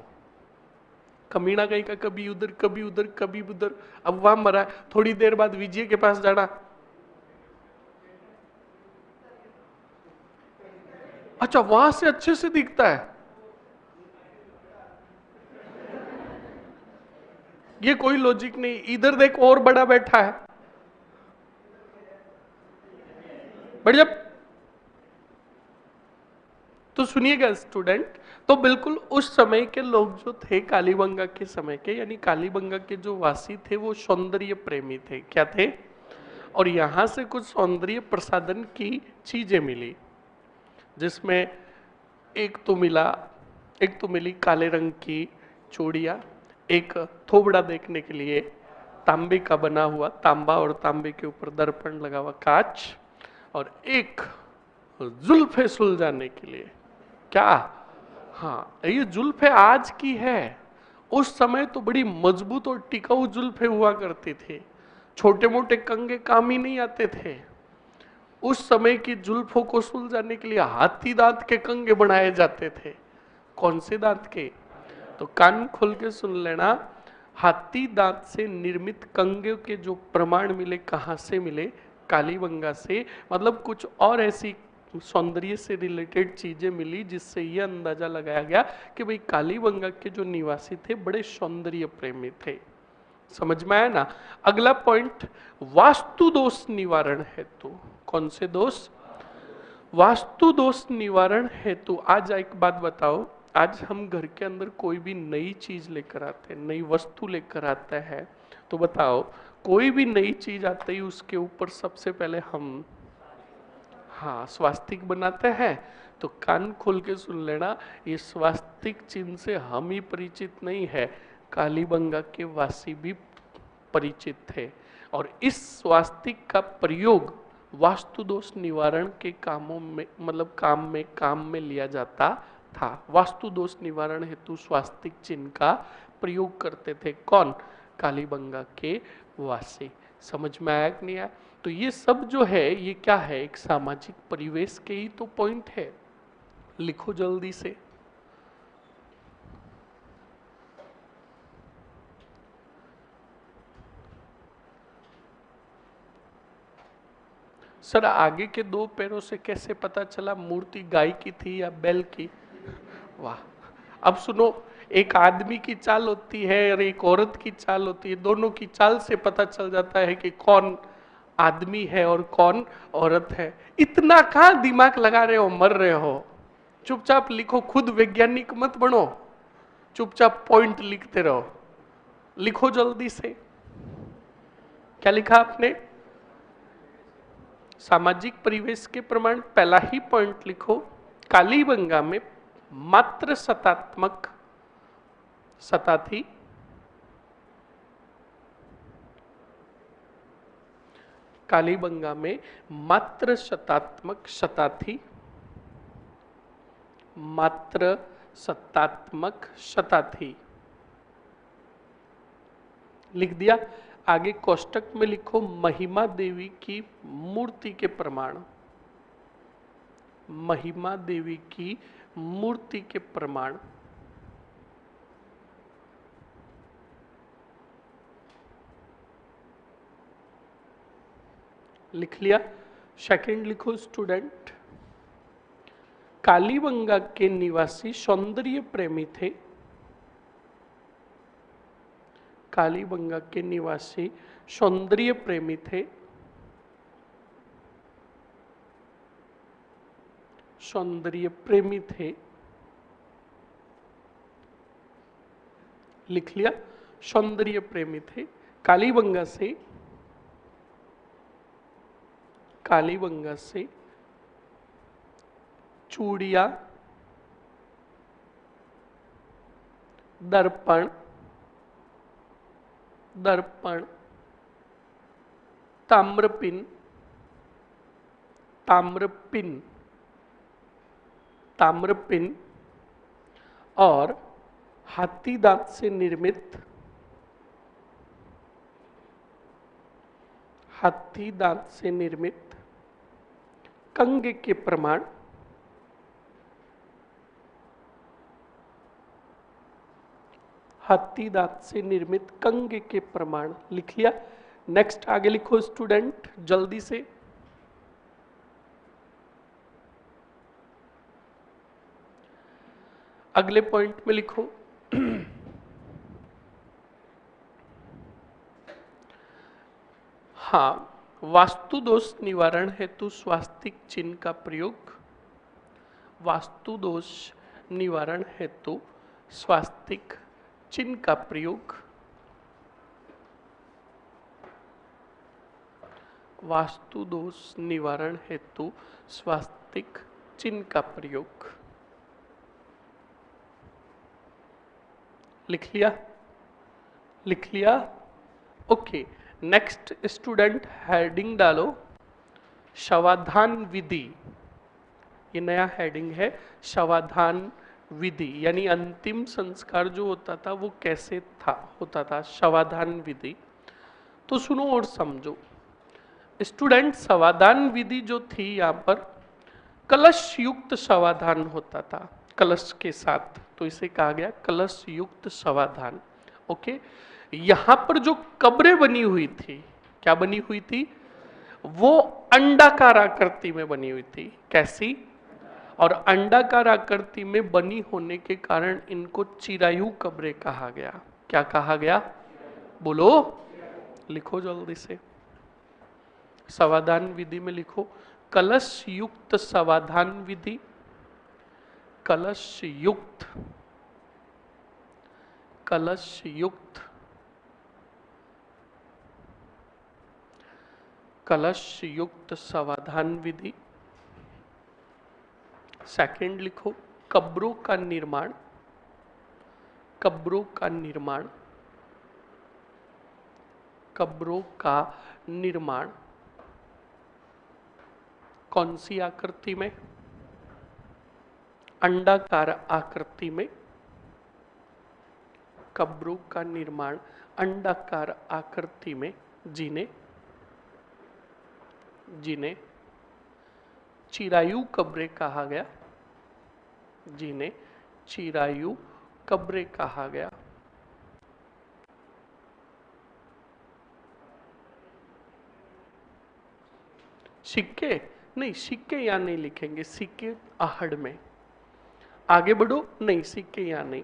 कमीना कहीं का कभी उधर कभी उधर कभी उधर, अब वहां मरा, थोड़ी देर बाद विजय के पास जाना, अच्छा वहां से अच्छे से दिखता है, ये कोई लॉजिक नहीं, इधर देख और बड़ा बैठा है, बढ़िया। तो सुनिएगा स्टूडेंट, तो बिल्कुल उस समय के लोग जो थे कालीबंगा के समय के, यानी कालीबंगा के जो वासी थे वो सौंदर्य प्रेमी थे, क्या थे, और यहां से कुछ सौंदर्य प्रसाधन की चीजें मिली, जिसमें एक तो मिला, एक तो मिली काले रंग की चूड़ियां, एक थोबड़ा देखने के लिए तांबे का बना हुआ, तांबा और तांबे के ऊपर दर्पण लगा हुआ कांच, और एक जुल्फे सुलझाने के लिए, क्या, हाँ ये जुल्फे आज की है, उस समय तो बड़ी मजबूत और टिकाऊ जुल्फे हुआ करते थे, छोटे मोटे कंगे काम ही नहीं आते थे, उस समय की जुल्फों को सुलझाने के लिए हाथी दांत के कंगे बनाए जाते थे। कौन से दांत के, तो कान खोल के सुन लेना, हाथी दांत से निर्मित कंगे के जो प्रमाण मिले, कहां से मिले, कालीबंगा से, मतलब कुछ और ऐसी सौंदर्य से रिलेटेड चीजें मिली जिससे यह अंदाजा लगाया गया कि भाई कालीबंगा के जो निवासी थे बड़े सौंदर्य प्रेमी थे। समझ में आया ना। अगला पॉइंट, वास्तु दोष निवारण हेतु, कौन से दोष, वास्तु दोष निवारण हेतु। आज एक बात बताओ, आज हम घर के अंदर कोई भी नई चीज लेकर आते हैं, नई वस्तु लेकर आता है, तो बताओ कोई भी नई चीज आते ही उसके ऊपर सबसे पहले हम, हाँ स्वास्तिक बनाते हैं। तो कान खोल के सुन लेना, ये स्वास्तिक चिन्ह से हम ही परिचित नहीं है, कालीबंगा के वासी भी परिचित थे, और इस स्वास्तिक का प्रयोग वास्तु दोष निवारण के कामों में, मतलब काम में लिया जाता था। वास्तु दोष निवारण हेतु स्वास्तिक चिन्ह का प्रयोग करते थे कौन, कालीबंगा के वासी। समझ में आया कि नहीं आया। तो ये सब जो है ये क्या है, एक सामाजिक परिवेश के ही तो पॉइंट है, लिखो जल्दी से। सर आगे के दो पैरों से कैसे पता चला मूर्ति गाय की थी या बैल की, वाह। अब सुनो, एक आदमी की चाल होती है और एक औरत की चाल होती है, दोनों की चाल से पता चल जाता है कि कौन आदमी है और कौन औरत है। इतना कहां दिमाग लगा रहे हो, मर रहे हो, चुपचाप लिखो, खुद वैज्ञानिक मत बनो, चुपचाप पॉइंट लिखते रहो, लिखो जल्दी से। क्या लिखा आपने, सामाजिक परिवेश के प्रमाण, पहला ही पॉइंट लिखो, कालीबंगा में मात्र सतात्मक सता थी, कालीबंगा में मात्र सतात्मक सता थी, मात्र सत्तात्मक सता थी, लिख दिया। आगे कोष्टक में लिखो महिमा देवी की मूर्ति के प्रमाण, महिमा देवी की मूर्ति के प्रमाण, लिख लिया। सेकंड लिखो स्टूडेंट, कालीबंगा के निवासी सौंदर्य प्रेमी थे, कालीबंगा के निवासी सौंदर्य प्रेमी थे, सौंदर्य प्रेमी थे, लिख लिया। सौंदर्य प्रेमी थे, कालीबंगा से, कालीबंगा से चूड़िया, दर्पण, दर्पण, ताम्रपिन, ताम्रपिन, ताम्रपिन और हाथी दांत से निर्मित, हाथी दांत से निर्मित कंगे के प्रमाण, हाथी दांत से निर्मित कंगे के प्रमाण लिख लिया। नेक्स्ट आगे लिखो स्टूडेंट जल्दी से। अगले पॉइंट में लिखो हाँ, वास्तु दोष निवारण हेतु स्वास्तिक चिन्ह का प्रयोग। वास्तु दोष निवारण हेतु स्वास्तिक चिन्ह का प्रयोग। वास्तु दोष निवारण हेतु स्वास्तिक चिन्ह का प्रयोग लिख लिया, लिख लिया। ओके, नेक्स्ट स्टूडेंट हेडिंग डालो शवाधान विधि। ये नया हेडिंग है, शवाधान विधि, यानी अंतिम संस्कार जो होता था वो कैसे होता था, शवाधान विधि। तो सुनो और समझो स्टूडेंट, शवाधान विधि जो थी यहाँ पर कलश युक्त शवाधान होता था, कलश के साथ, तो इसे कहा गया कलश युक्त शवाधान। ओके, यहां पर जो कब्रें बनी हुई थी, क्या बनी हुई थी, वो अंडाकार आकृति में बनी हुई थी। कैसी? और अंडाकार आकृति में बनी होने के कारण इनको चिरायु कब्रें कहा गया। क्या कहा गया? बोलो, लिखो जल्दी से। समाधान विधि में लिखो कलश युक्त समाधान विधि, कलश युक्त, कलश युक्त, कलश युक्त समाधान विधि। सेकंड लिखो कब्रों का निर्माण, कब्रों का निर्माण, कब्रों का निर्माण कौन सी आकृति में? अंडाकार आकृति में। कब्रों का निर्माण अंडाकार आकृति में, जिन्हें जिन्हें चिरायु कब्रें कहा गया, जिन्हें चिरायु कब्रें कहा गया। सिक्के नहीं, सिक्के यहां नहीं लिखेंगे, सिक्के आहड़ में। आगे बढ़ो, नहीं सिक्के यहां नहीं।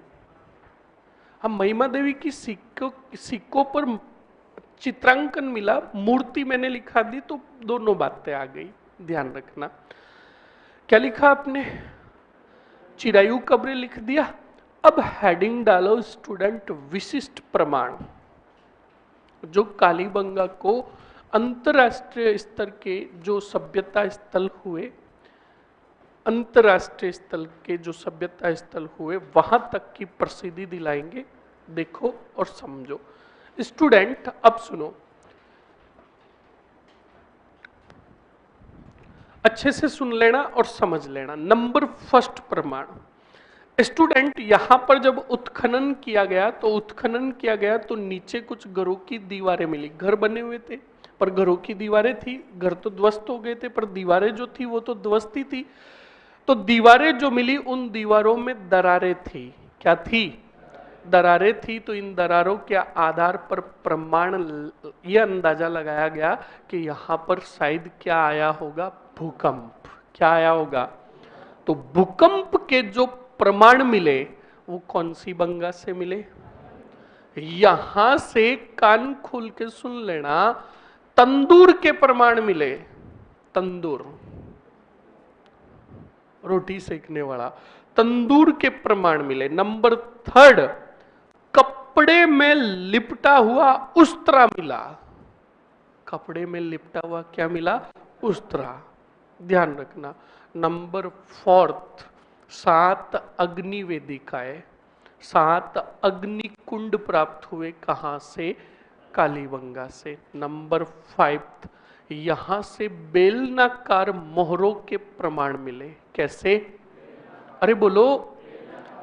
हम महिमा देवी की सिक्कों पर चित्रांकन मिला, मूर्ति मैंने लिखा दी, तो दोनों बातें आ गई, ध्यान रखना। क्या लिखा आपने? चिरायु कब्रें लिख दिया। अब हेडिंग डालो स्टूडेंट विशिष्ट प्रमाण। जो कालीबंगा को अंतरराष्ट्रीय स्तर के जो सभ्यता स्थल हुए, अंतरराष्ट्रीय स्थल के जो सभ्यता स्थल हुए, वहां तक की प्रसिद्धि दिलाएंगे। देखो और समझो स्टूडेंट। अब सुनो, अच्छे से सुन लेना और समझ लेना। नंबर फर्स्ट प्रमाण स्टूडेंट, यहां पर जब उत्खनन किया गया तो नीचे कुछ घरों की दीवारें मिली। घर बने हुए थे पर घरों की दीवारें थी। घर तो ध्वस्त हो गए थे पर दीवारें जो थी वो तो ध्वस्त ही थी। तो दीवारें जो मिली, उन दीवारों में दरारें थी। क्या थी? दरारें थी। तो इन दरारों के आधार पर प्रमाण यह अंदाजा लगाया गया कि यहां पर शायद क्या आया होगा? भूकंप। क्या आया होगा? तो भूकंप के जो प्रमाण मिले वो कौन सी बंगा से मिले? यहां से कान खोल के सुन लेना, तंदूर के प्रमाण मिले। तंदूर, रोटी सेकने वाला, तंदूर के प्रमाण मिले। नंबर थर्ड, कपड़े में लिपटा हुआ उस्त्रा मिला। कपड़े में लिपटा हुआ क्या मिला? उस्त्रा, ध्यान रखना। नंबर फोर्थ, 7 अग्नि वेदिकाएं, 7 अग्नि कुंड प्राप्त हुए। कहां से? कालीबंगा से। नंबर 5, यहां से बेलनाकार मोहरों के प्रमाण मिले। कैसे? अरे बोलो,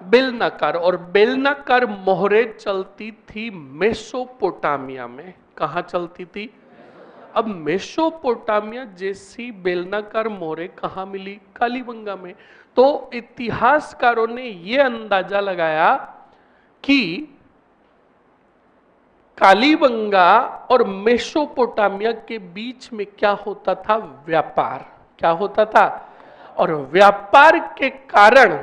बेलनाकार। और बेलनाकार मोहरें चलती थी मेसोपोटामिया में। कहां चलती थी? अब मेसोपोटामिया जैसी बेलनाकार मोहरें कहां मिली? कालीबंगा में। तो इतिहासकारों ने यह अंदाजा लगाया कि कालीबंगा और मेसोपोटामिया के बीच में क्या होता था? व्यापार। क्या होता था? और व्यापार के कारण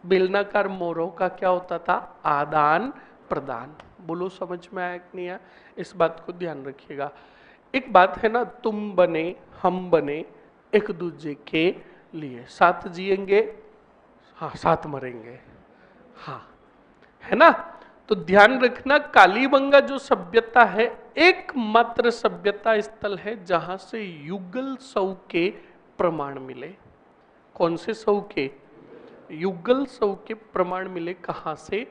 बेलनाकार मोहरों का क्या होता था? आदान प्रदान। बोलो समझ में आया कि नहीं आया? इस बात को ध्यान रखिएगा। एक बात है ना, तुम बने हम बने एक दूसरे के लिए, साथ जिएंगे, हाँ साथ मरेंगे, हाँ, है ना? तो ध्यान रखना, कालीबंगा जो सभ्यता है एकमात्र सभ्यता स्थल है जहां से युगल सौ के प्रमाण मिले। कौन से सौ के? युगल सौ के प्रमाण मिले। कहां से?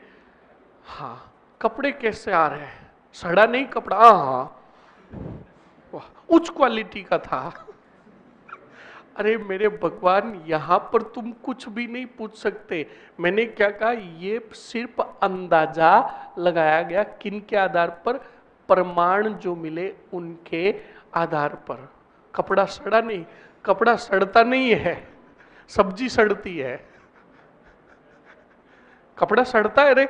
हाँ। कपड़े कैसे आ रहे हैं? सड़ा नहीं कपड़ा, हाँ, उच्च क्वालिटी का था। अरे मेरे भगवान, यहां पर तुम कुछ भी नहीं पूछ सकते। मैंने क्या कहा? ये सिर्फ अंदाजा लगाया गया। किन के आधार पर? प्रमाण जो मिले उनके आधार पर। कपड़ा सड़ा नहीं, कपड़ा सड़ता नहीं है, सब्जी सड़ती है। कपड़ा सड़ता है रे,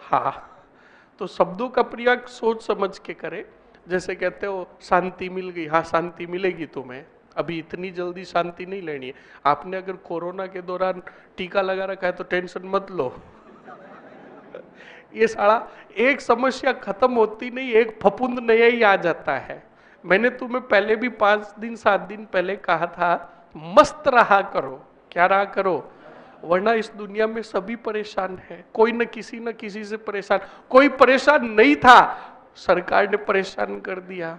हाँ। तो शब्दों का प्रयोग सोच समझ के करे। जैसे कहते हो शांति मिल गई, हाँ शांति मिलेगी तुम्हें, अभी इतनी जल्दी शांति नहीं लेनी है। आपने अगर कोरोना के दौरान टीका लगा रखा है तो टेंशन मत लो। ये सारा एक समस्या खत्म होती नहीं, एक फफूंद नया ही आ जाता है। मैंने तुम्हें पहले भी 5 दिन 7 दिन पहले कहा था, मस्त रहा करो। क्या रहा करो? वरना इस दुनिया में सभी परेशान है, कोई न किसी से परेशान। कोई परेशान नहीं था, सरकार ने परेशान कर दिया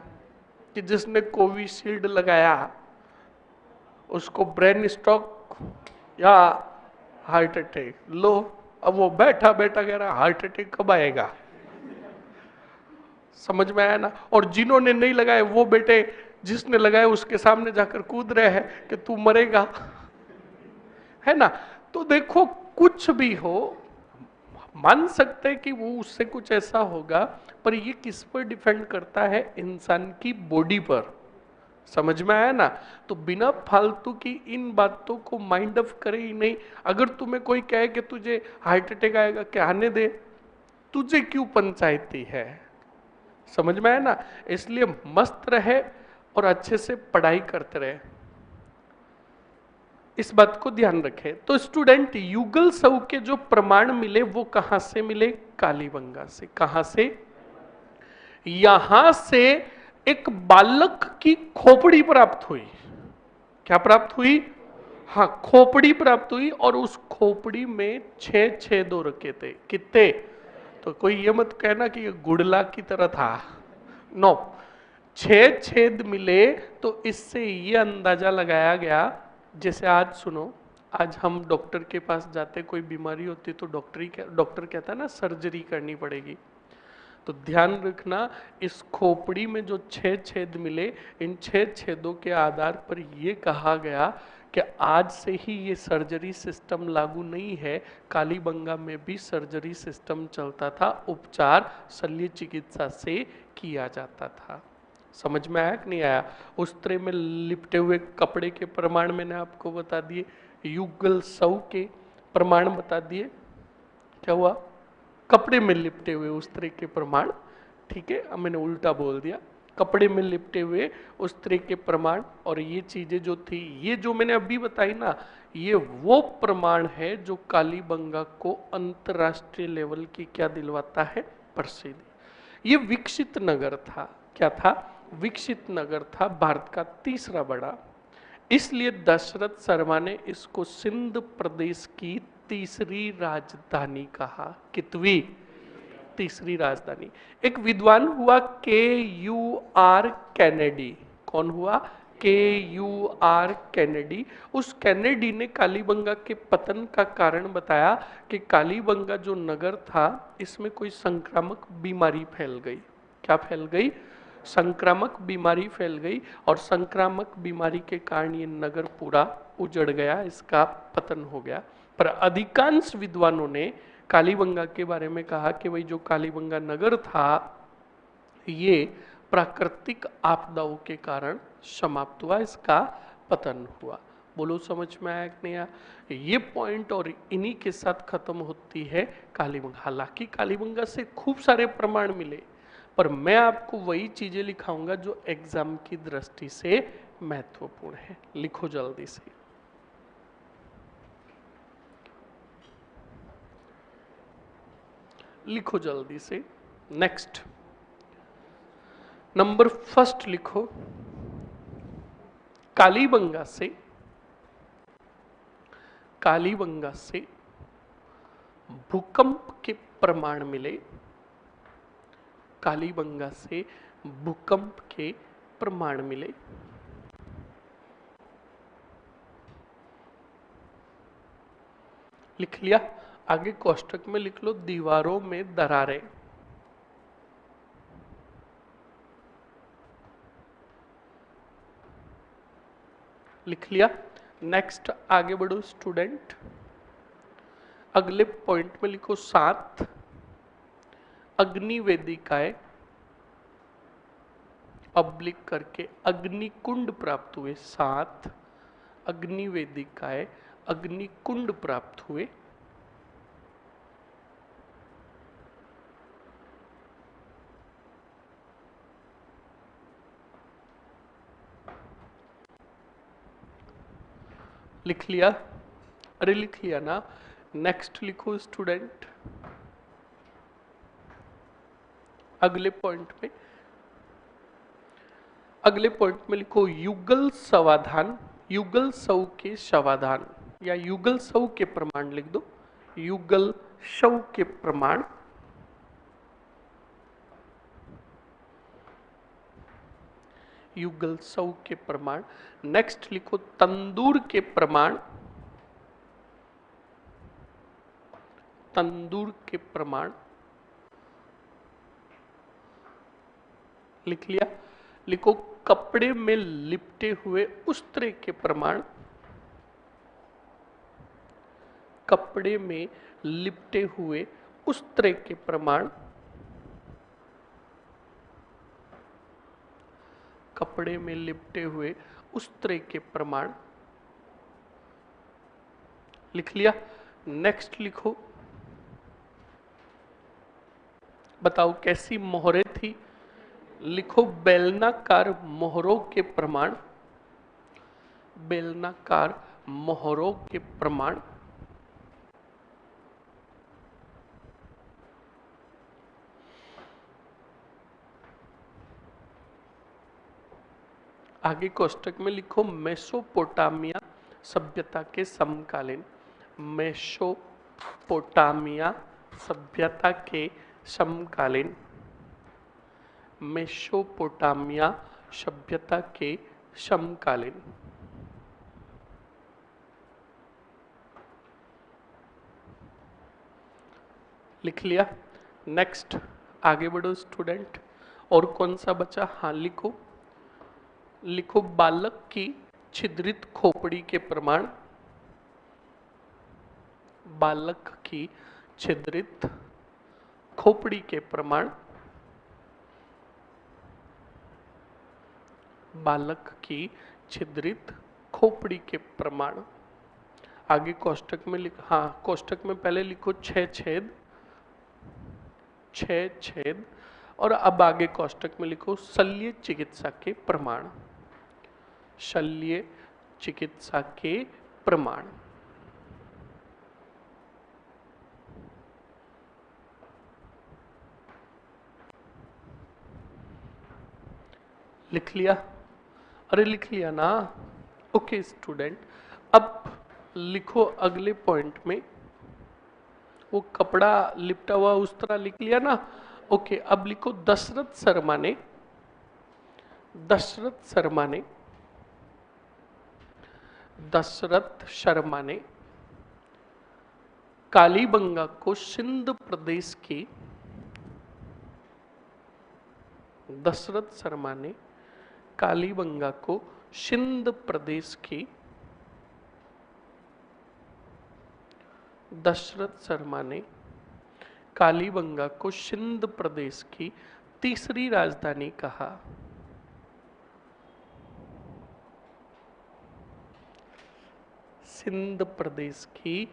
कि जिसने कोविशील्ड लगाया उसको ब्रेन स्ट्रोक या हार्ट अटैक। लो, अब वो बैठा बैठा कह रहा हार्ट अटैक कब आएगा? समझ में आया ना? और जिन्होंने नहीं लगाए वो बेटे जिसने लगाए उसके सामने जाकर कूद रहे हैं कि तू मरेगा, है ना? तो देखो, कुछ भी हो, मान सकते हैं कि वो उससे कुछ ऐसा होगा, पर ये किस पर डिपेंड करता है? इंसान की बॉडी पर। समझ में आया ना? तो बिना फालतू की इन बातों को माइंड ऑफ करे ही नहीं। अगर तुम्हें कोई कहे कि तुझे हार्ट अटैक आएगा, क्या आने दे, तुझे क्यों पंचायती है? समझ में आया ना? इसलिए मस्त रहे और अच्छे से पढ़ाई करते रहे, इस बात को ध्यान रखें। तो स्टूडेंट, युगल सौ के जो प्रमाण मिले वो कहां से मिले? कालीबंगा से। कहां से? यहां से एक बालक की खोपड़ी प्राप्त हुई। क्या प्राप्त हुई? हाँ, खोपड़ी प्राप्त हुई, और उस खोपड़ी में 6 छेद हो रखे थे। कितने? तो कोई ये मत कहना कि ये गुड़ला की तरह था, नो। 6 छेद मिले, तो इससे ये अंदाजा लगाया गया, जैसे आज सुनो, आज हम डॉक्टर के पास जाते, कोई बीमारी होती तो डॉक्टर कहता है ना सर्जरी करनी पड़ेगी। तो ध्यान रखना, इस खोपड़ी में जो 6 छेद मिले, इन 6 छेदों के आधार पर यह कहा गया कि आज से ही ये सर्जरी सिस्टम लागू नहीं है, कालीबंगा में भी सर्जरी सिस्टम चलता था, उपचार शल्य चिकित्सा से किया जाता था। समझ में आया कि नहीं आया? उस तरह में लिपटे हुए कपड़े के प्रमाण मैंने आपको बता दिए, युगल सौ के प्रमाण बता दिए। क्या हुआ? कपड़े में लिपटे हुए उस तरह के प्रमाण, ठीक है, अब मैंने उल्टा बोल दिया, कपड़े में लिपटे हुए उस तरह के प्रमाण। और ये चीजें जो थी, ये जो मैंने अभी बताई ना, ये वो प्रमाण है जो कालीबंगा को अंतरराष्ट्रीय लेवल की क्या दिलवाता है? प्रसिद्धि। ये विकसित नगर था। क्या था? विकसित नगर था, भारत का तीसरा बड़ा। इसलिए दशरथ शर्मा ने इसको सिंध प्रदेश की तीसरी राजधानी कहा। कितवी? तीसरी राजधानी। एक विद्वान हुआ KUR कैनेडी। कौन हुआ? KUR Kennedy. उस कैनेडी ने कालीबंगा के पतन का कारण बताया कि कालीबंगा जो नगर था, इसमें कोई संक्रामक बीमारी फैल गई। क्या फैल गई? संक्रामक बीमारी फैल गई, और संक्रामक बीमारी के कारण ये नगर पूरा उजड़ गया, इसका पतन हो गया। पर अधिकांश विद्वानों ने कालीबंगा के बारे में कहा कि भाई जो कालीबंगा नगर था, ये प्राकृतिक आपदाओं के कारण समाप्त हुआ, इसका पतन हुआ। बोलो समझ में आया कि नहीं आया? ये पॉइंट और इन्हीं के साथ खत्म होती है कालीबंगा। हालांकि कालीबंगा से खूब सारे प्रमाण मिले, पर मैं आपको वही चीजें लिखाऊंगा जो एग्जाम की दृष्टि से महत्वपूर्ण है। लिखो जल्दी से। लिखो जल्दी से। नेक्स्ट नंबर फर्स्ट लिखो। कालीबंगा से भूकंप के प्रमाण मिले। कालीबंगा से भूकंप के प्रमाण मिले। लिख लिया? आगे कोष्टक में लिख लो दीवारों में दरारें। लिख लिया? नेक्स्ट आगे बढ़ो स्टूडेंट। अगले पॉइंट में लिखो 7 अग्निवेदिकाएं पब्लिक करके अग्निकुंड प्राप्त हुए। 7 अग्निवेदिकाएं अग्निकुंड प्राप्त हुए। लिख लिया? अरे लिख लिया ना? नेक्स्ट लिखो स्टूडेंट। अगले पॉइंट में लिखो युगल समाधान, युगल शव के समाधान या युगल शव के प्रमाण लिख दो। युगल शव के प्रमाण। युगल शव के प्रमाण। नेक्स्ट लिखो तंदूर के प्रमाण। तंदूर के प्रमाण। लिख लिया? लिखो कपड़े में लिपटे हुए उस्त्रे के प्रमाण। कपड़े में लिपटे हुए उस्त्रे के प्रमाण। कपड़े में लिपटे हुए उस्त्रे के प्रमाण। लिख लिया? नेक्स्ट लिखो बताओ कैसी मोहरें थी। लिखो बेलनाकार मोहरों के प्रमाण। बेलनाकार मोहरों के प्रमाण। आगे कोष्टक में लिखो मेसोपोटामिया सभ्यता के समकालीन। मेसोपोटामिया सभ्यता के समकालीन। मेसोपोटामिया सभ्यता के समकालीन। लिख लिया? नेक्स्ट आगे बढ़ो स्टूडेंट। और कौन सा बचा? हाँ लिखो। लिखो बालक की छिद्रित खोपड़ी के प्रमाण। बालक की छिद्रित खोपड़ी के प्रमाण। बालक की छिद्रित खोपड़ी के प्रमाण। आगे कोष्टक में लिख, हाँ कोष्टक में पहले लिखो 6 छेद। 6 छेद। और अब आगे कोष्टक में लिखो शल्य चिकित्सा के प्रमाण। शल्य चिकित्सा के प्रमाण। लिख लिया? अरे लिख लिया ना? ओके स्टूडेंट, अब लिखो अगले पॉइंट में। वो कपड़ा लिपटा हुआ उस तरह लिख लिया ना? ओके, अब लिखो दशरथ शर्मा ने, दशरथ शर्मा ने, दशरथ शर्मा ने कालीबंगा को सिंध प्रदेश की, दशरथ शर्मा ने कालीबंगा को सिंध प्रदेश की, दशरथ शर्मा ने कालीबंगा को सिंध प्रदेश की तीसरी राजधानी कहा? सिंध प्रदेश की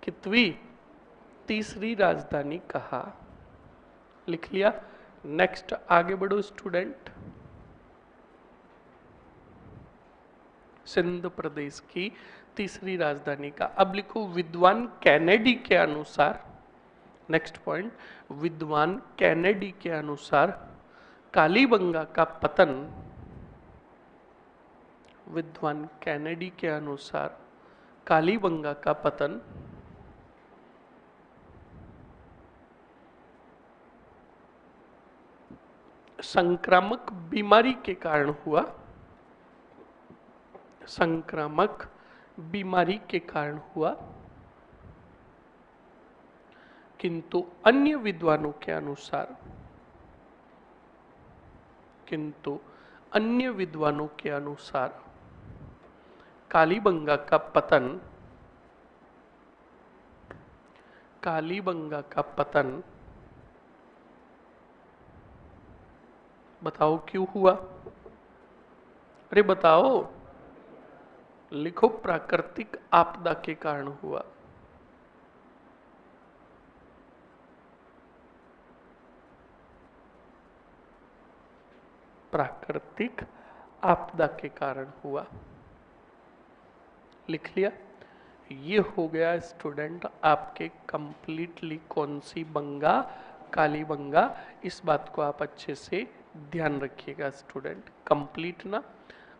कितवी तीसरी राजधानी कहा? लिख लिया। नेक्स्ट आगे बढ़ो स्टूडेंट। सिंध प्रदेश की तीसरी राजधानी का। अब लिखो विद्वान कैनेडी के अनुसार, नेक्स्ट पॉइंट, विद्वान कैनेडी के अनुसार कालीबंगा का पतन, विद्वान कैनेडी के अनुसार कालीबंगा का पतन संक्रामक बीमारी के कारण हुआ, संक्रामक बीमारी के कारण हुआ, किंतु अन्य विद्वानों के अनुसार, किंतु अन्य विद्वानों के अनुसार कालीबंगा का पतन, कालीबंगा का पतन बताओ क्यों हुआ? अरे बताओ, लिखो प्राकृतिक आपदा के कारण हुआ। प्राकृतिक आपदा के कारण हुआ। लिख लिया। ये हो गया स्टूडेंट आपके कंप्लीटली कौन सी बंगा, कालीबंगा। इस बात को आप अच्छे से ध्यान रखिएगा स्टूडेंट, कंप्लीट ना।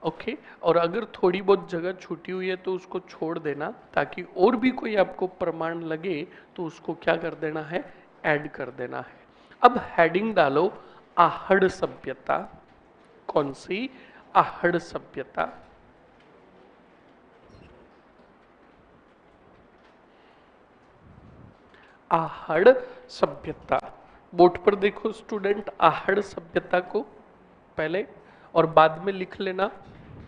ओके, और अगर थोड़ी बहुत जगह छूटी हुई है तो उसको छोड़ देना, ताकि और भी कोई आपको प्रमाण लगे तो उसको क्या कर देना है, ऐड कर देना है। अब हेडिंग डालो आहड़ सभ्यता। कौन सी? आहड़ सभ्यता। आहड़ सभ्यता। बोर्ड पर देखो स्टूडेंट, आहड़ सभ्यता को पहले और बाद में लिख लेना,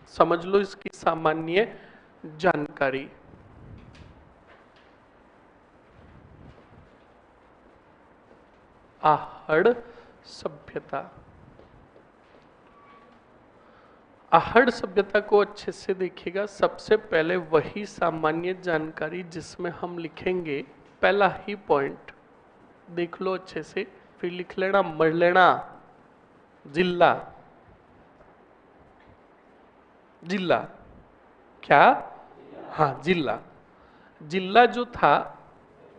समझ लो इसकी सामान्य जानकारी। आहड़ सभ्यता। आहड़ सभ्यता को अच्छे से देखिएगा। सबसे पहले वही सामान्य जानकारी जिसमें हम लिखेंगे पहला ही पॉइंट, देख लो अच्छे से, फिर लिख लेना मर लेना जिला। जिला क्या? हाँ जिला। जिला जो था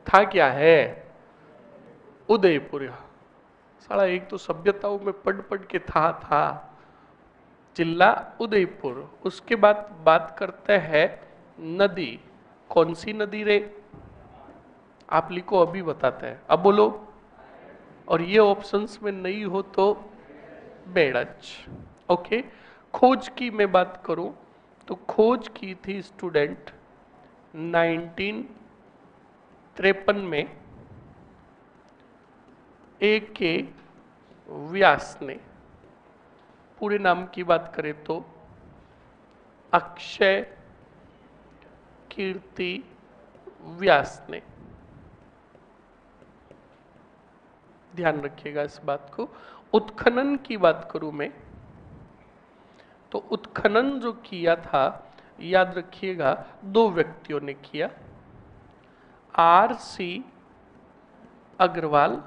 क्या है? उदयपुर। साला एक तो सभ्यताओं में पढ़ पढ़ के था जिला उदयपुर। उसके बाद बात करते हैं नदी। कौन सी नदी रे? आप लिखो, अभी बताते हैं, अब बोलो। और ये ऑप्शंस में नहीं हो तो बेड़च। ओके, खोज की मैं बात करूं तो खोज की थी स्टूडेंट 1953 में A.K. व्यास ने। पूरे नाम की बात करें तो अक्षय कीर्ति व्यास ने। ध्यान रखिएगा इस बात को। उत्खनन की बात करूं मैं तो उत्खनन जो किया था, याद रखिएगा, दो व्यक्तियों ने किया। R.C. अग्रवाल,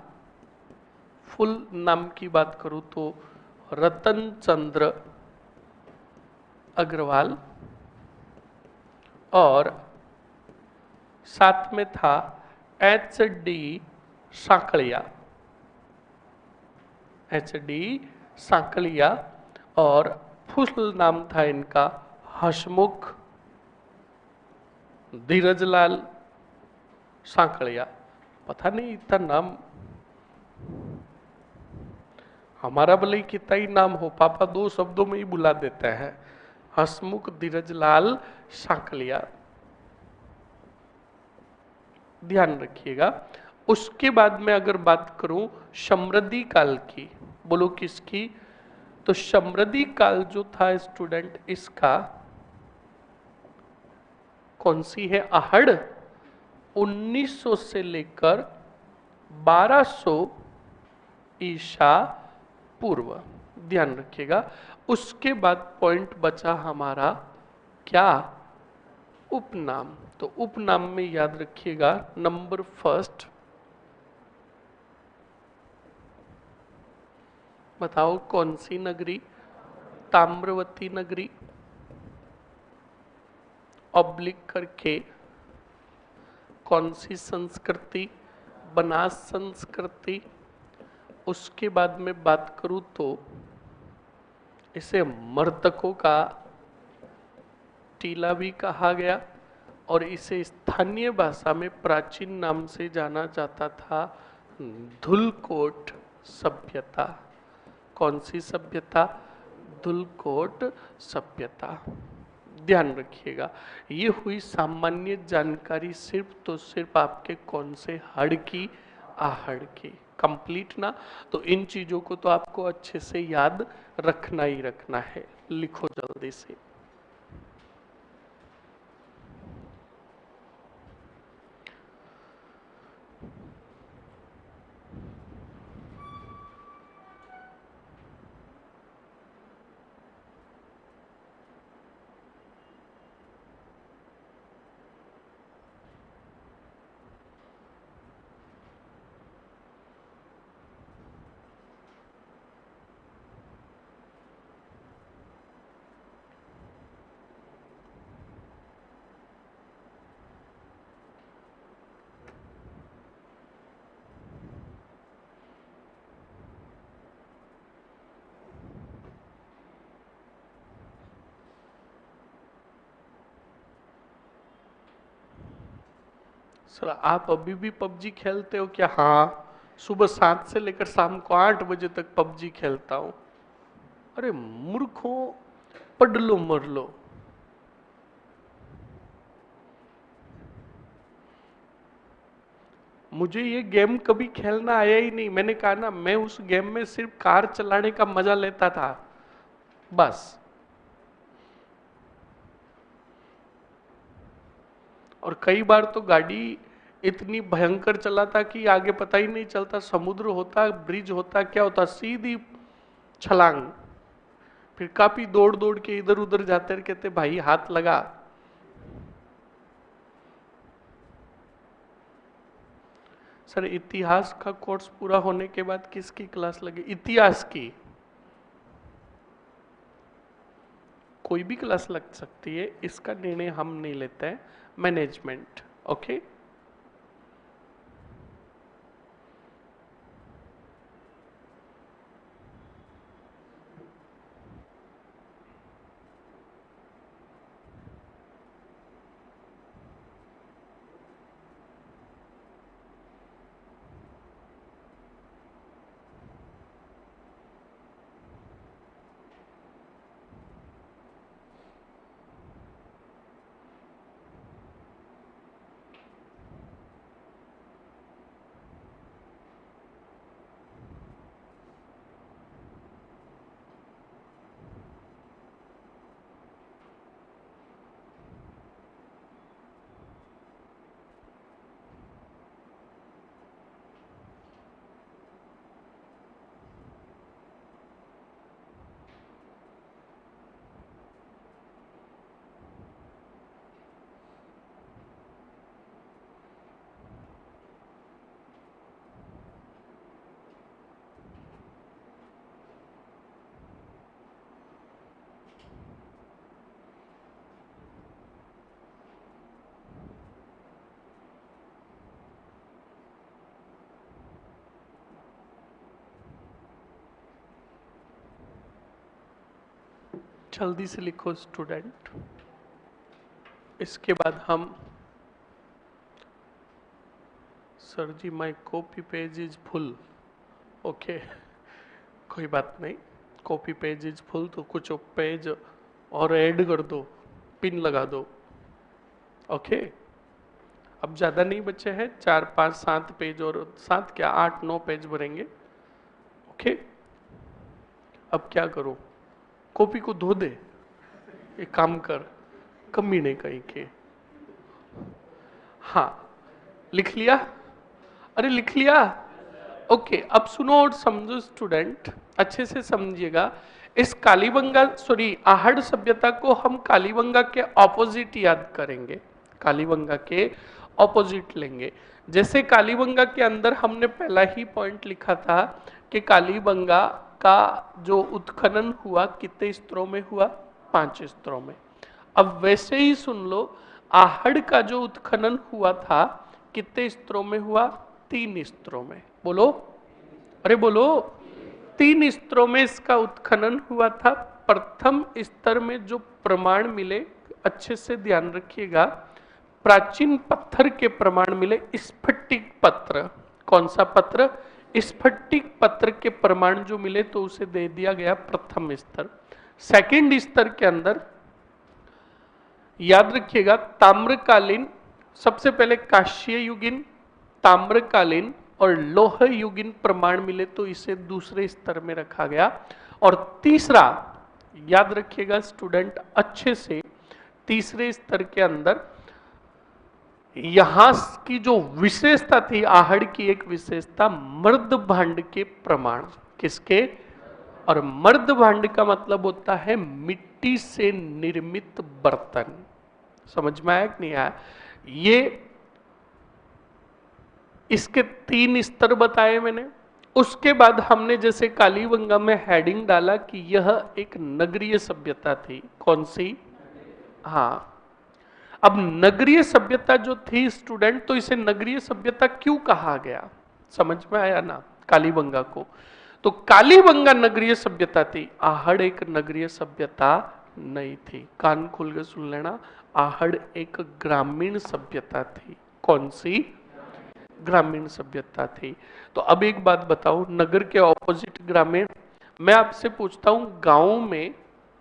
फुल नाम की बात करूं तो रतन चंद्र अग्रवाल, और साथ में था H.D. सांकलिया। H.D. सांकलिया, और फुल नाम था इनका हसमुख धीरजलाल सांकलिया। पता नहीं इतना नाम, हमारा भले कितना ही नाम हो, पापा दो शब्दों में ही बुला देते हैं, हसमुख धीरजलाल सांकलिया। ध्यान रखिएगा। उसके बाद में अगर बात करूं समृद्धि काल की, बोलो किसकी? तो समृद्धि काल जो था स्टूडेंट, इसका कौन सी है? आहड़। 1900 से लेकर 1200 ईसा पूर्व, ध्यान रखिएगा। उसके बाद पॉइंट बचा हमारा क्या, उपनाम। तो उपनाम में याद रखिएगा नंबर फर्स्ट, बताओ कौन सी नगरी, ताम्रवती नगरी, ऑब्लिक करके कौन सी संस्कृति, बनास संस्कृति। उसके बाद में बात करूं तो इसे मर्तकों का टीला भी कहा गया और इसे स्थानीय भाषा में प्राचीन नाम से जाना जाता था, धुलकोट सभ्यता। कौन सी सभ्यता, धुलकोट सभ्यता। ध्यान रखिएगा, ये हुई सामान्य जानकारी सिर्फ तो सिर्फ आपके कौन से हड़ की, आहड़ की, कंप्लीट ना। तो इन चीजों को तो आपको अच्छे से याद रखना ही रखना है। लिखो जल्दी से। सर आप अभी भी पबजी खेलते हो क्या? हाँ, सुबह 7 से लेकर शाम को 8 बजे तक पबजी खेलता हूं। अरे मूर्खों, पढ़ लो मर लो। मुझे ये गेम कभी खेलना आया ही नहीं। मैंने कहा ना, मैं उस गेम में सिर्फ कार चलाने का मजा लेता था बस। और कई बार तो गाड़ी इतनी भयंकर चलाता कि आगे पता ही नहीं चलता, समुद्र होता, ब्रिज होता, क्या होता, सीधी छलांग। फिर काफी दौड़ दौड़ के इधर उधर जाते रहे, कहते भाई हाथ लगा। सर इतिहास का कोर्स पूरा होने के बाद किसकी क्लास लगे? इतिहास की कोई भी क्लास लग सकती है, इसका निर्णय हम नहीं लेते हैं, मैनेजमेंट। ओके, जल्दी से लिखो स्टूडेंट। इसके बाद हम, sir ji my copy page is full. Okay, कोई बात नहीं, कॉपी पेज इज फुल तो कुछ पेज और ऐड कर दो, पिन लगा दो। ओके, अब ज्यादा नहीं बचे हैं, 4 5 7 पेज और 7 क्या 8 9 पेज भरेंगे। ओके, अब क्या करो, कॉपी को धो दे, एक काम कर, कमी नहीं कहीं के। हाँ, लिख लिया? अरे लिख लिया? ओके, अब सुनो और समझो स्टूडेंट, अच्छे से समझिएगा। इस कालीबंगा सॉरी आहड़ सभ्यता को हम कालीबंगा के ऑपोजिट याद करेंगे, कालीबंगा के ऑपोजिट लेंगे। जैसे कालीबंगा के अंदर हमने पहला ही पॉइंट लिखा था कि कालीबंगा का जो उत्खनन हुआ कितने स्तरों में हुआ, 5 स्तरों में। अब वैसे ही सुन लो, आहड़ का जो उत्खनन हुआ था कितने स्तरों में हुआ, 3 स्तरों में। बोलो, अरे बोलो, 3 स्तरों में इसका उत्खनन हुआ था। प्रथम स्तर में जो प्रमाण मिले, अच्छे से ध्यान रखिएगा, प्राचीन पत्थर के प्रमाण मिले, स्फटिक पत्र। कौन सा पत्र, स्फटिक पत्र के प्रमाण जो मिले तो उसे दे दिया गया प्रथम स्तर। सेकंड स्तर के अंदर याद रखिएगा, ताम्रकालीन, सबसे पहले कांस्य युगीन, ताम्रकालीन और लोह युगीन प्रमाण मिले तो इसे दूसरे स्तर में रखा गया। और तीसरा, याद रखिएगा स्टूडेंट अच्छे से, तीसरे स्तर के अंदर यहां की जो विशेषता थी, आहड़ की एक विशेषता, मर्द भांड के प्रमाण। किसके, और मर्द भांड का मतलब होता है मिट्टी से निर्मित बर्तन। समझ में आया कि नहीं आया? ये इसके 3 स्तर बताए मैंने। उसके बाद हमने जैसे कालीबंगा में हेडिंग डाला कि यह एक नगरीय सभ्यता थी। कौन सी, हाँ। अब नगरीय सभ्यता जो थी स्टूडेंट, तो इसे नगरीय सभ्यता क्यों कहा गया, समझ में आया ना कालीबंगा को? तो कालीबंगा नगरीय सभ्यता थी, आहड़ एक नगरीय सभ्यता नहीं थी। कान खोल के सुन लेना, आहड़ एक ग्रामीण सभ्यता थी। कौन सी, ग्रामीण सभ्यता थी। तो अब एक बात बताओ, नगर के ऑपोजिट ग्रामीण। मैं आपसे पूछता हूं, गांव में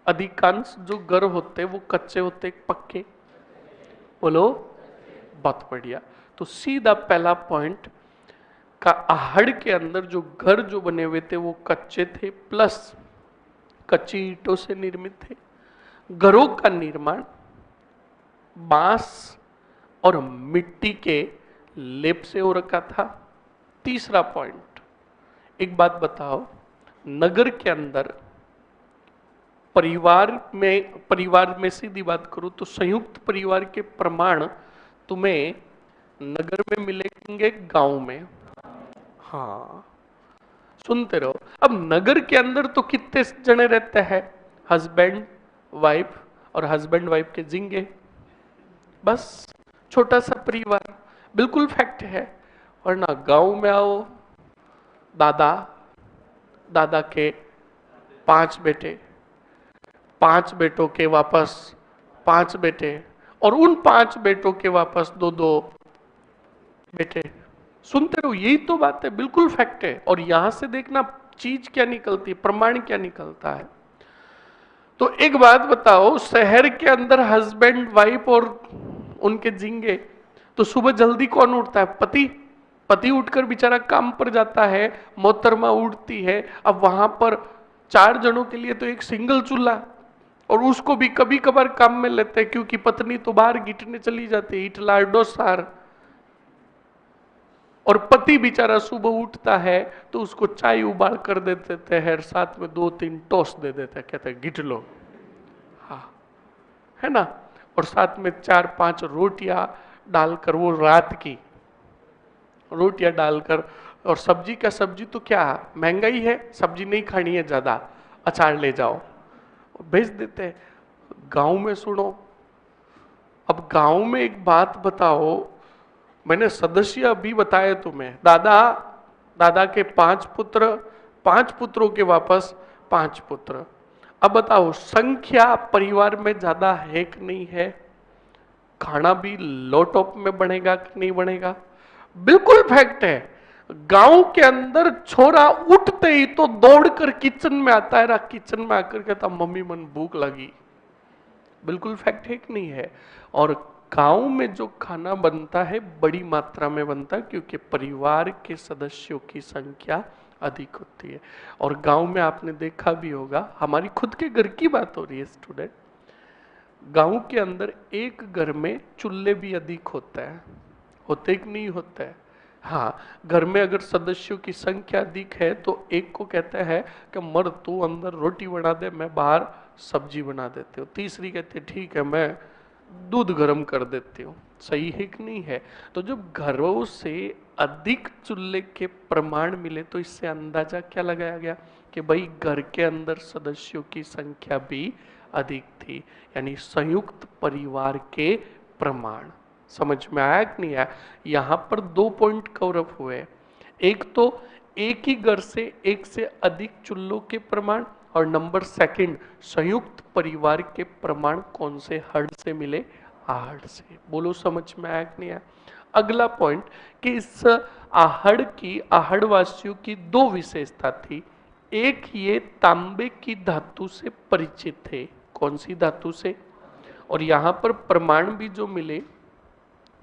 अधिकांश जो घर होते वो कच्चे होते पक्के? बोलो, बहुत बढ़िया। तो सीधा पहला पॉइंट का, आहड़ के अंदर जो घर जो बने हुए थे वो कच्चे थे, प्लस कच्ची ईंटों से निर्मित थे। घरों का निर्माण बांस और मिट्टी के लेप से हो रखा था। तीसरा पॉइंट, एक बात बताओ, नगर के अंदर परिवार में सीधी बात करूं तो संयुक्त परिवार के प्रमाण तुम्हें नगर में मिलेंगे, गांव में? हाँ, सुनते रहो। अब नगर के अंदर तो कितने जने रहते हैं, हस्बैंड वाइफ और हस्बैंड वाइफ के जिंगे, बस छोटा सा परिवार, बिल्कुल फैक्ट है। वरना गांव में आओ, दादा, दादा के 5 बेटे, 5 बेटों के वापस 5 बेटे, और उन 5 बेटों के वापस 2-2 बेटे। सुनते रहो, यही तो बात है, बिल्कुल फैक्ट है। और यहां से देखना चीज क्या निकलती है, प्रमाण क्या निकलता है। तो एक बात बताओ, शहर के अंदर हस्बैंड वाइफ और उनके जिंगे, तो सुबह जल्दी कौन उठता है, पति। पति उठकर बेचारा काम पर जाता है, मोहतरमा उठती है। अब वहां पर 4 जनों के लिए तो एक सिंगल चूल्हा, और उसको भी कभी कभार काम में लेते हैं क्योंकि पत्नी तो बाहर गिटने चली जाती है, इटला डोसार। और पति बेचारा सुबह उठता है तो उसको चाय उबाल कर दे देते हैं, साथ में 2-3 टोस्ट दे देते हैं, कहते हैं गिट लो, हाँ, है ना। और साथ में 4-5 रोटियां डालकर, वो रात की रोटियां डालकर, और सब्जी का, सब्जी तो क्या महंगाई है, सब्जी नहीं खानी है ज्यादा, अचार ले जाओ, भेज देते हैं। गांव में सुनो, अब गांव में एक बात बताओ, मैंने सदस्य अभी बताए तुम्हें, दादा के 5 पुत्र, 5 पुत्रों के वापस 5 पुत्र। अब बताओ, संख्या परिवार में ज्यादा है कि नहीं है? खाना भी लो टॉप में बनेगा कि नहीं बनेगा? बिल्कुल फैक्ट है। गांव के अंदर छोरा उठते ही तो दौड़कर किचन में आता है, किचन में आकर कहता मम्मी मन भूख लगी। बिल्कुल फैक्ट है कि नहीं है? और गांव में जो खाना बनता है बड़ी मात्रा में बनता है, क्योंकि परिवार के सदस्यों की संख्या अधिक होती है। और गांव में आपने देखा भी होगा, हमारी खुद के घर की बात हो रही है स्टूडेंट, गांव के अंदर एक घर में चूल्हे भी अधिक होता है, होते कि नहीं होता हाँ, घर में अगर सदस्यों की संख्या अधिक है तो एक को कहता है कि मर तू अंदर रोटी बना दे, मैं बाहर सब्जी बना देती हूँ। तीसरी कहती है ठीक है मैं दूध गर्म कर देती हूँ। सही है कि नहीं है? तो जब घरों से अधिक चूल्हे के प्रमाण मिले तो इससे अंदाजा क्या लगाया गया कि भाई घर के अंदर सदस्यों की संख्या भी अधिक थी, यानी संयुक्त परिवार के प्रमाण। समझ में आया कि नहीं आया? यहां पर दो पॉइंट कवर अप हुए। एक तो एक ही घर से एक से अधिक चूल्हों के प्रमाण, और नंबर सेकंड संयुक्त परिवार के प्रमाण कौन से हड़ से मिले? आहड़ से। बोलो समझ में आया कि नहीं आया? अगला पॉइंट कि इस आहड़ की, आहड़ वासियों की दो विशेषता थी। एक ये तांबे की धातु से परिचित थे। कौन सी धातु से? और यहां पर प्रमाण भी जो मिले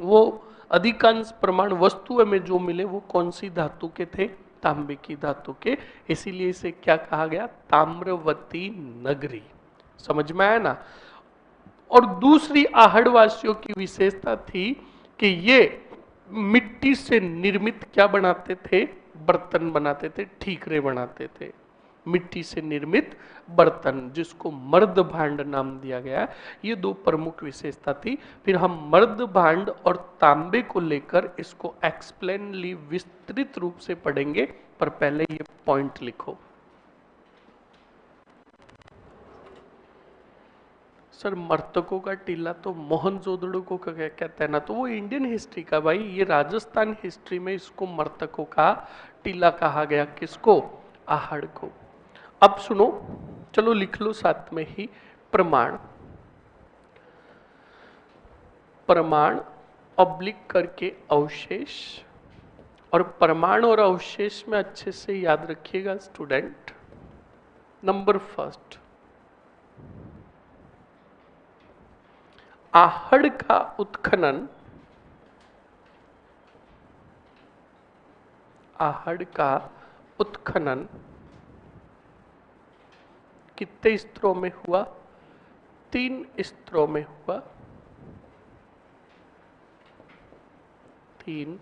वो अधिकांश प्रमाण वस्तुओं में जो मिले वो कौन सी धातु के थे? तांबे की धातु के। इसीलिए इसे क्या कहा गया? ताम्रवती नगरी। समझ में आया ना? और दूसरी आहड़ वासियों की विशेषता थी कि ये मिट्टी से निर्मित क्या बनाते थे? बर्तन बनाते थे, ठीकरे बनाते थे। मिट्टी से निर्मित बर्तन, जिसको मर्द भांड नाम दिया गया। ये दो प्रमुख विशेषता थी। फिर हम मर्द भांड और तांबे को लेकर इसको एक्सप्लेनली विस्तृत रूप से पढ़ेंगे, पर पहले ये पॉइंट लिखो। सर मर्तकों का टीला तो मोहनजोदड़ो को कहते हैं ना, तो वो इंडियन हिस्ट्री का भाई, ये राजस्थान हिस्ट्री में इसको मर्तकों का टीला कहा गया। किसको? आहड़ को। अब सुनो, चलो लिख लो साथ में ही। प्रमाण, प्रमाण ऑब्लिक करके अवशेष। और प्रमाण और अवशेष में अच्छे से याद रखिएगा स्टूडेंट। नंबर फर्स्ट, आहड़ का उत्खनन, आहड़ का उत्खनन कितने स्तरों में हुआ? 3 स्तरों में हुआ। 3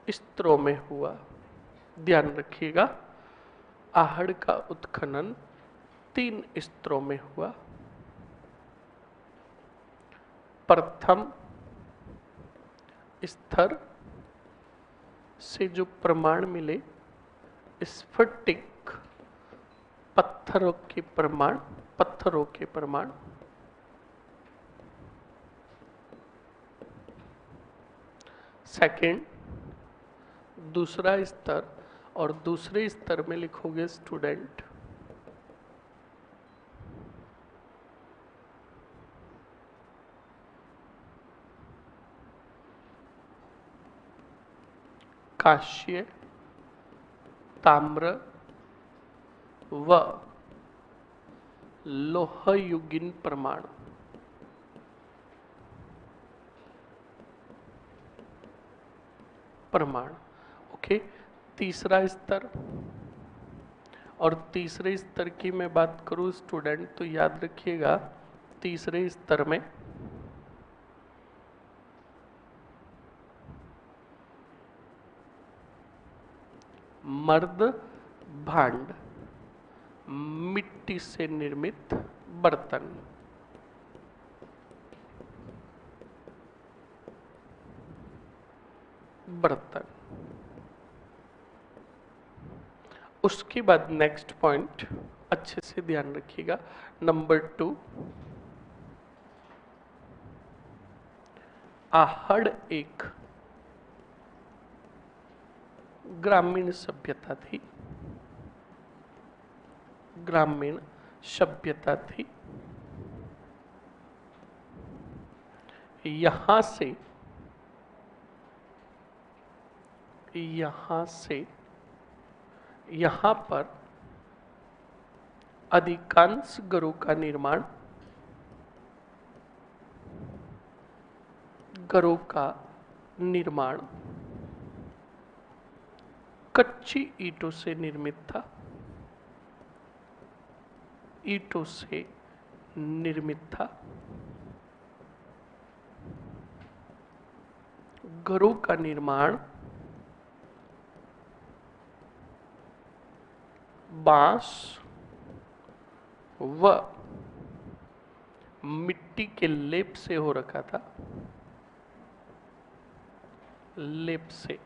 स्तरों में हुआ। ध्यान रखिएगा, आहड़ का उत्खनन 3 स्तरों में हुआ। प्रथम स्तर से जो प्रमाण मिले, स्फटिक पत्थरों के प्रमाण, पत्थरों के प्रमाण। सेकंड, दूसरा स्तर, और दूसरे स्तर में लिखोगे स्टूडेंट कांस्य, ताम्र व लोहयुगीन प्रमाण। प्रमाण ओके। तीसरा स्तर, और तीसरे स्तर की मैं बात करूं स्टूडेंट तो याद रखिएगा, तीसरे स्तर में मर्द भांड, मिट्टी से निर्मित बर्तन। बर्तन। उसके बाद नेक्स्ट पॉइंट अच्छे से ध्यान रखिएगा, नंबर 2, आहड़ एक ग्रामीण सभ्यता थी। ग्रामीण सभ्यता थी। यहां से यहां पर अधिकांश घरों का निर्माण, घरों का निर्माण कच्ची ईंटों से निर्मित था। ईंटों से निर्मित था। घरों का निर्माण बांस व मिट्टी के लेप से हो रखा था, लेप से।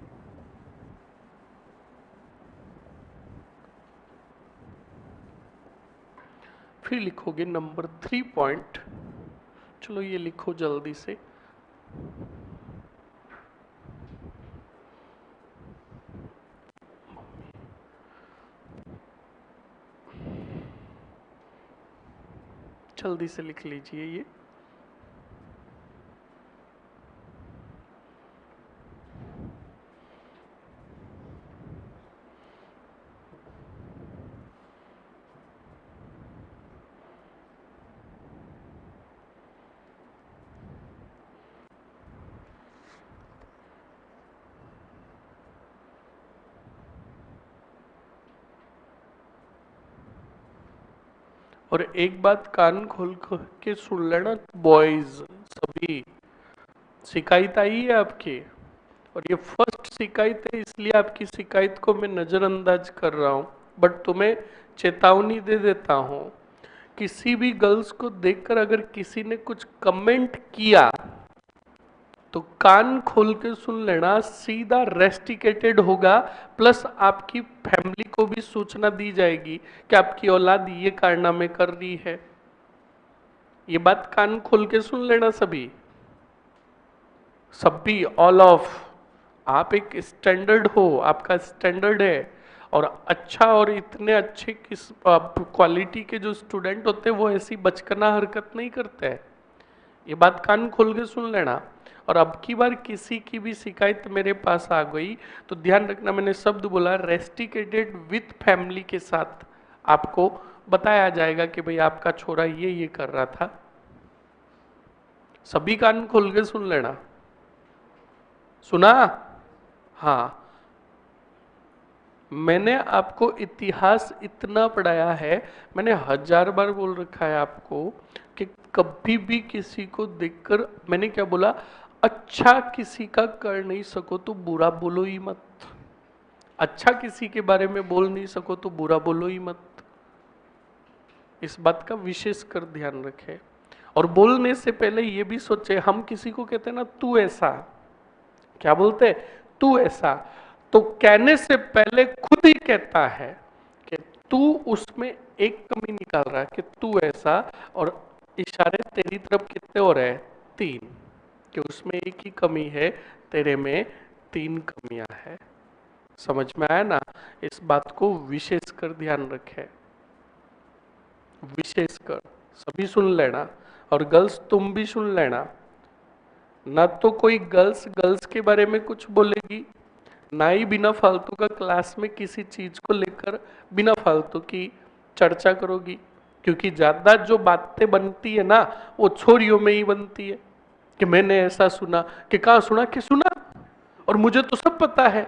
फिर लिखोगे नंबर 3 पॉइंट, चलो ये लिखो जल्दी से। जल्दी से लिख लीजिए ये। और एक बात कान खोल के सुन लेना बॉयज, सभी शिकायत आई है आपकी, और ये फर्स्ट शिकायत है, इसलिए आपकी शिकायत को मैं नजरअंदाज कर रहा हूं, बट तुम्हें चेतावनी दे देता हूं, किसी भी गर्ल्स को देखकर अगर किसी ने कुछ कमेंट किया तो कान खोल के सुन लेना, सीधा रेस्टिकेटेड होगा, प्लस आपकी फैमिली को भी सूचना दी जाएगी कि आपकी औलाद ये कारनामे कर रही है। ये बात कान खोल के सुन लेना सभी, सभी, ऑल ऑफ। आप एक स्टैंडर्ड हो, आपका स्टैंडर्ड है, और अच्छा, और इतने अच्छे किस क्वालिटी के जो स्टूडेंट होते हैं वो ऐसी बचकाना हरकत नहीं करते हैं। ये बात कान खोल के सुन लेना। और अब की बार किसी की भी शिकायत मेरे पास आ गई तो ध्यान रखना, मैंने शब्द बोला रेस्टिकेटेड विथ फैमिली के साथ आपको बताया जाएगा कि भाई आपका छोरा ये कर रहा था। सभी कान खोल के सुन लेना, सुना? हाँ, मैंने आपको इतिहास इतना पढ़ाया है, मैंने 1000 बार बोल रखा है आपको कि कभी भी किसी को देखकर, मैंने क्या बोला, अच्छा किसी का कर नहीं सको तो बुरा बोलो ही मत। अच्छा किसी के बारे में बोल नहीं सको तो बुरा बोलो ही मत। इस बात का विशेष कर ध्यान रखें। और बोलने से पहले ये भी सोचे, हम किसी को कहते हैं ना तू ऐसा, क्या बोलते, तू ऐसा, तो कहने से पहले खुद ही कहता है कि तू, उसमें एक कमी निकाल रहा है कि तू ऐसा, और इशारे तेरी तरफ कितने हो रहे हैं, 3, कि उसमें एक ही कमी है, तेरे में 3 कमियां है। समझ में आया ना? इस बात को विशेष कर ध्यान रखें, विशेष कर सभी सुन लेना, और गर्ल्स तुम भी सुन लेना। ना तो कोई गर्ल्स गर्ल्स के बारे में कुछ बोलेगी, ना ही बिना फालतू का क्लास में किसी चीज को लेकर बिना फालतू की चर्चा करोगी, क्योंकि ज्यादा जो बातें बनती है ना वो छोरियों में ही बनती है कि मैंने ऐसा सुना, कि कहाँ सुना, कि सुना, और मुझे तो सब पता है,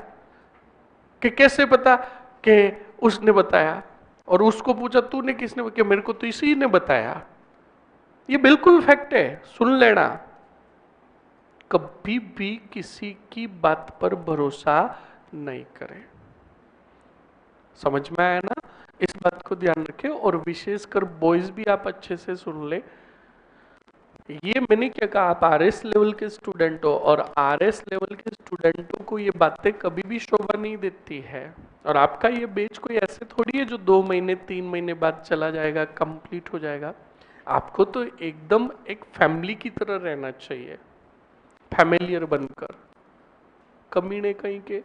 कि कैसे पता, कि उसने बताया, और उसको पूछा तूने किसने, कि मेरे को तो इसी ने बताया। ये बिल्कुल फैक्ट है, सुन लेना। कभी भी किसी की बात पर भरोसा नहीं करें। समझ में आया ना? इस बात को ध्यान रखें, और विशेषकर बॉयज भी आप अच्छे से सुन ले। ये मैंने क्या कहा, आप आरएस लेवल के स्टूडेंट हो, और आरएस लेवल के स्टूडेंटों को ये बातें कभी भी शोभा नहीं देती है। और आपका ये बैच कोई ऐसे थोड़ी है जो 2 महीने 3 महीने बाद चला जाएगा, कंप्लीट हो जाएगा। आपको तो एकदम एक फैमिली की तरह रहना चाहिए, फैमिलियर बनकर। कमीने कहीं के,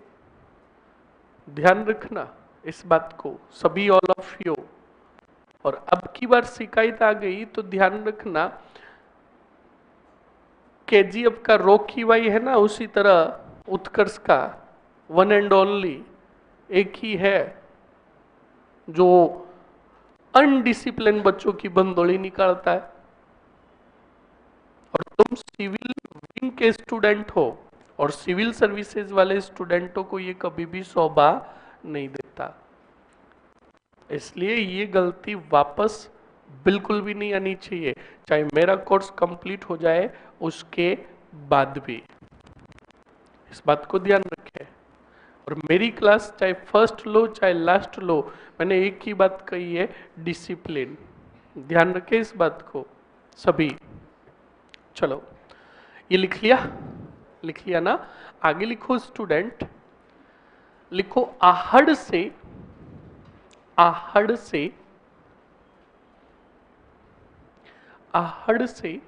ध्यान रखना इस बात को सभी, ऑल ऑफ यू। और अब की बार शिकायत आ गई तो ध्यान रखना, केजीएफ का रॉकी भाई है ना, उसी तरह उत्कर्ष का वन एंड ओनली एक ही है जो अनडिसिप्लिन बच्चों की बंदोली निकालता है। और तुम सिविल विंग के स्टूडेंट हो, और सिविल सर्विसेज वाले स्टूडेंटों को ये कभी भी शोभा नहीं देता। इसलिए ये गलती वापस बिल्कुल भी नहीं आनी चाहिए, चाहे मेरा कोर्स कंप्लीट हो जाए उसके बाद भी। इस बात को ध्यान रखें। और और मेरी क्लास चाहे फर्स्ट लो चाहे लास्ट लो, मैंने एक ही बात कही है, डिसिप्लिन। ध्यान रखें इस बात को सभी। चलो ये लिख लिया, लिख लिया ना। आगे लिखो स्टूडेंट, लिखो आहड़ से, आहड़ से, आहड़ से,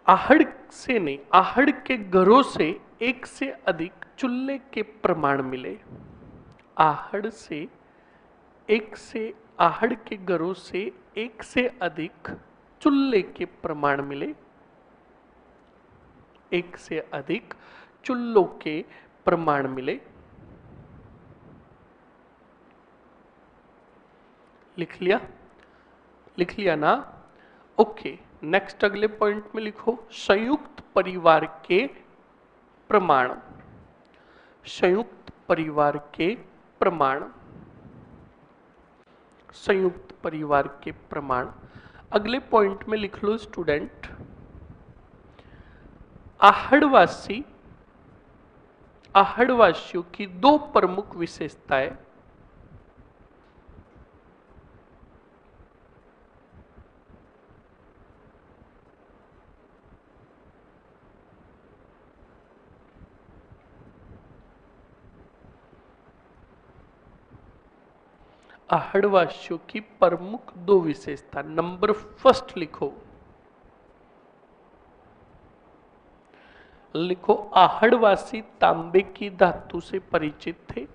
आहड़ से नहीं, आहड़ के घरों से एक से अधिक चूल्हे के प्रमाण मिले। आहड़ से एक से, आहड़ के घरों से एक से अधिक चूल्हे के प्रमाण मिले, एक से अधिक चूल्हों के प्रमाण मिले। लिख लिया, लिख लिया ना। ओके, नेक्स्ट अगले पॉइंट में लिखो संयुक्त परिवार के प्रमाण, संयुक्त परिवार के प्रमाण, संयुक्त परिवार के प्रमाण। अगले पॉइंट में लिख लो स्टूडेंट, आहड़वासी, आहड़वासियों की दो प्रमुख विशेषताएं। आहड़वासियों की प्रमुख दो विशेषता। नंबर फर्स्ट लिखो, लिखो आहड़वासी तांबे की धातु से परिचित थे।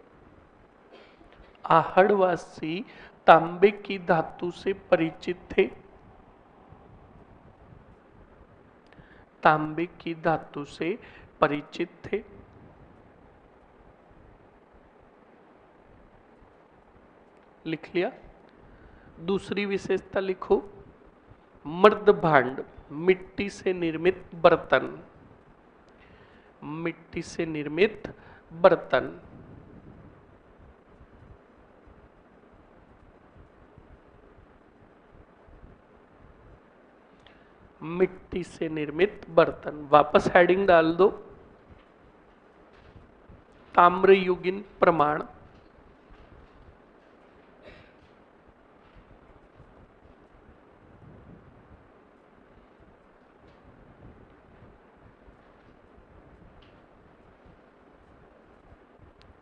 आहड़वासी तांबे की धातु से परिचित थे, तांबे की धातु से परिचित थे। लिख लिया। दूसरी विशेषता लिखो मर्द भांड, मिट्टी से निर्मित बर्तन, मिट्टी से निर्मित बर्तन। मिट्टी से निर्मित बर्तन। वापस हेडिंग डाल दो, ताम्रयुगीन प्रमाण,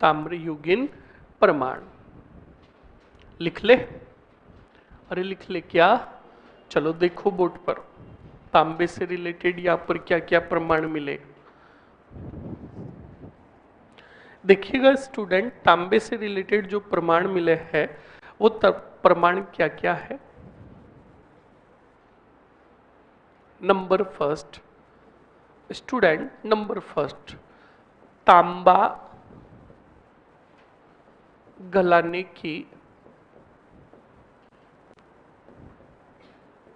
ताम्रयुगीन प्रमाण। लिख ले, अरे लिख ले क्या। चलो देखो बोर्ड पर तांबे से रिलेटेड यहां पर क्या क्या प्रमाण मिले। देखिएगा स्टूडेंट, तांबे से रिलेटेड जो प्रमाण मिले हैं वो प्रमाण क्या क्या है। Number first student, number first, तांबा गलाने की,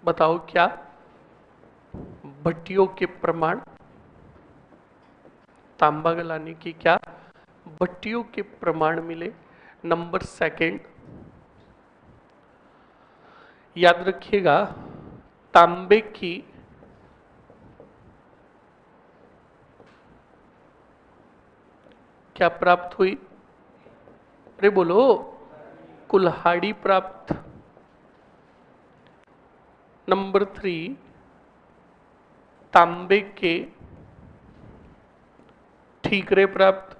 बताओ क्या, भट्टियों के प्रमाण। तांबा गलाने की क्या, भट्टियों के प्रमाण मिले। नंबर सेकंड, याद रखिएगा, तांबे की क्या प्राप्त हुई, अरे बोलो, कुल्हाड़ी प्राप्त। नंबर थ्री, तांबे के ठीकरे प्राप्त।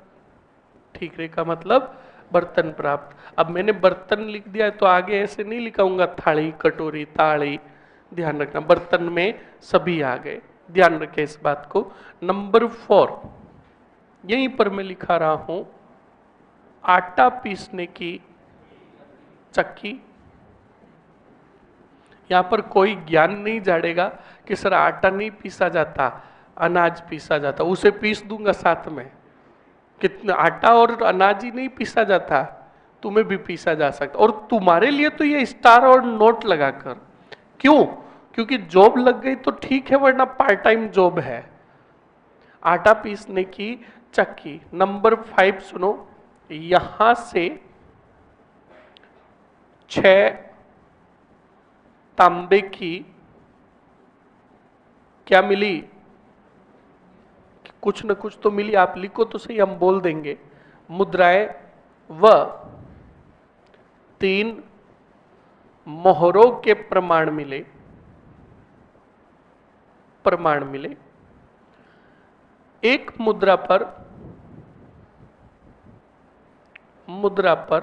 ठीकरे का मतलब बर्तन प्राप्त। अब मैंने बर्तन लिख दिया है तो आगे ऐसे नहीं लिखाऊंगा थाली कटोरी ताड़ी, ध्यान रखना बर्तन में सभी आ गए, ध्यान रखें इस बात को। नंबर फोर, यहीं पर मैं लिखा रहा हूं, आटा पीसने की चक्की। यहां पर कोई ज्ञान नहीं झाड़ेगा कि सर आटा नहीं पीसा जाता, अनाज पीसा जाता, उसे पीस दूंगा साथ में। कितना आटा और अनाज ही नहीं पीसा जाता, तुम्हें भी पीसा जा सकता। और तुम्हारे लिए तो ये स्टार और नोट लगाकर, क्यों, क्योंकि जॉब लग गई तो ठीक है, वरना पार्ट टाइम जॉब है। आटा पीसने की चक्की। नंबर फाइव सुनो, यहां से 6 तांबे की क्या मिली, कुछ न कुछ तो मिली, आप लिखो तो सही, हम बोल देंगे। मुद्राएं व 3 मोहरों के प्रमाण मिले, प्रमाण मिले। एक मुद्रा पर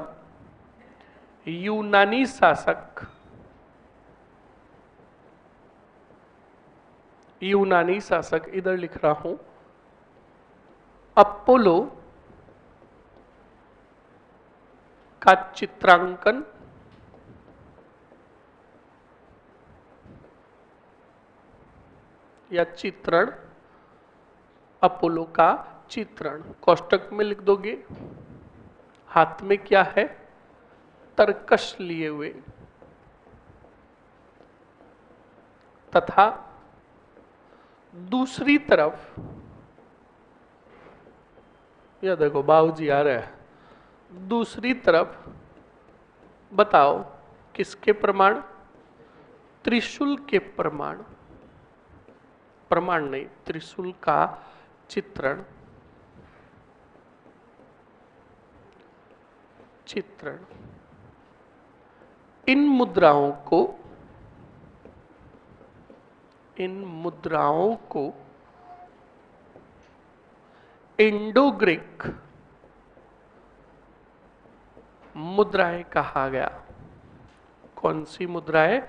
यूनानी शासक, यूनानी शासक इधर लिख रहा हूं, अपोलो का चित्रांकन या चित्रण, अपोलो का चित्रण कोष्टक में लिख दोगे। हाथ में क्या है? तरकश लिए हुए, तथा दूसरी तरफ, यह देखो बाबूजी आ रहे हैं, दूसरी तरफ बताओ किसके प्रमाण? त्रिशूल के प्रमाण, प्रमाण नहीं, त्रिशूल का चित्रण, चित्रण। इन मुद्राओं को, इन मुद्राओं को इंडो ग्रीक मुद्राएं कहा गया। कौन सी मुद्राएं?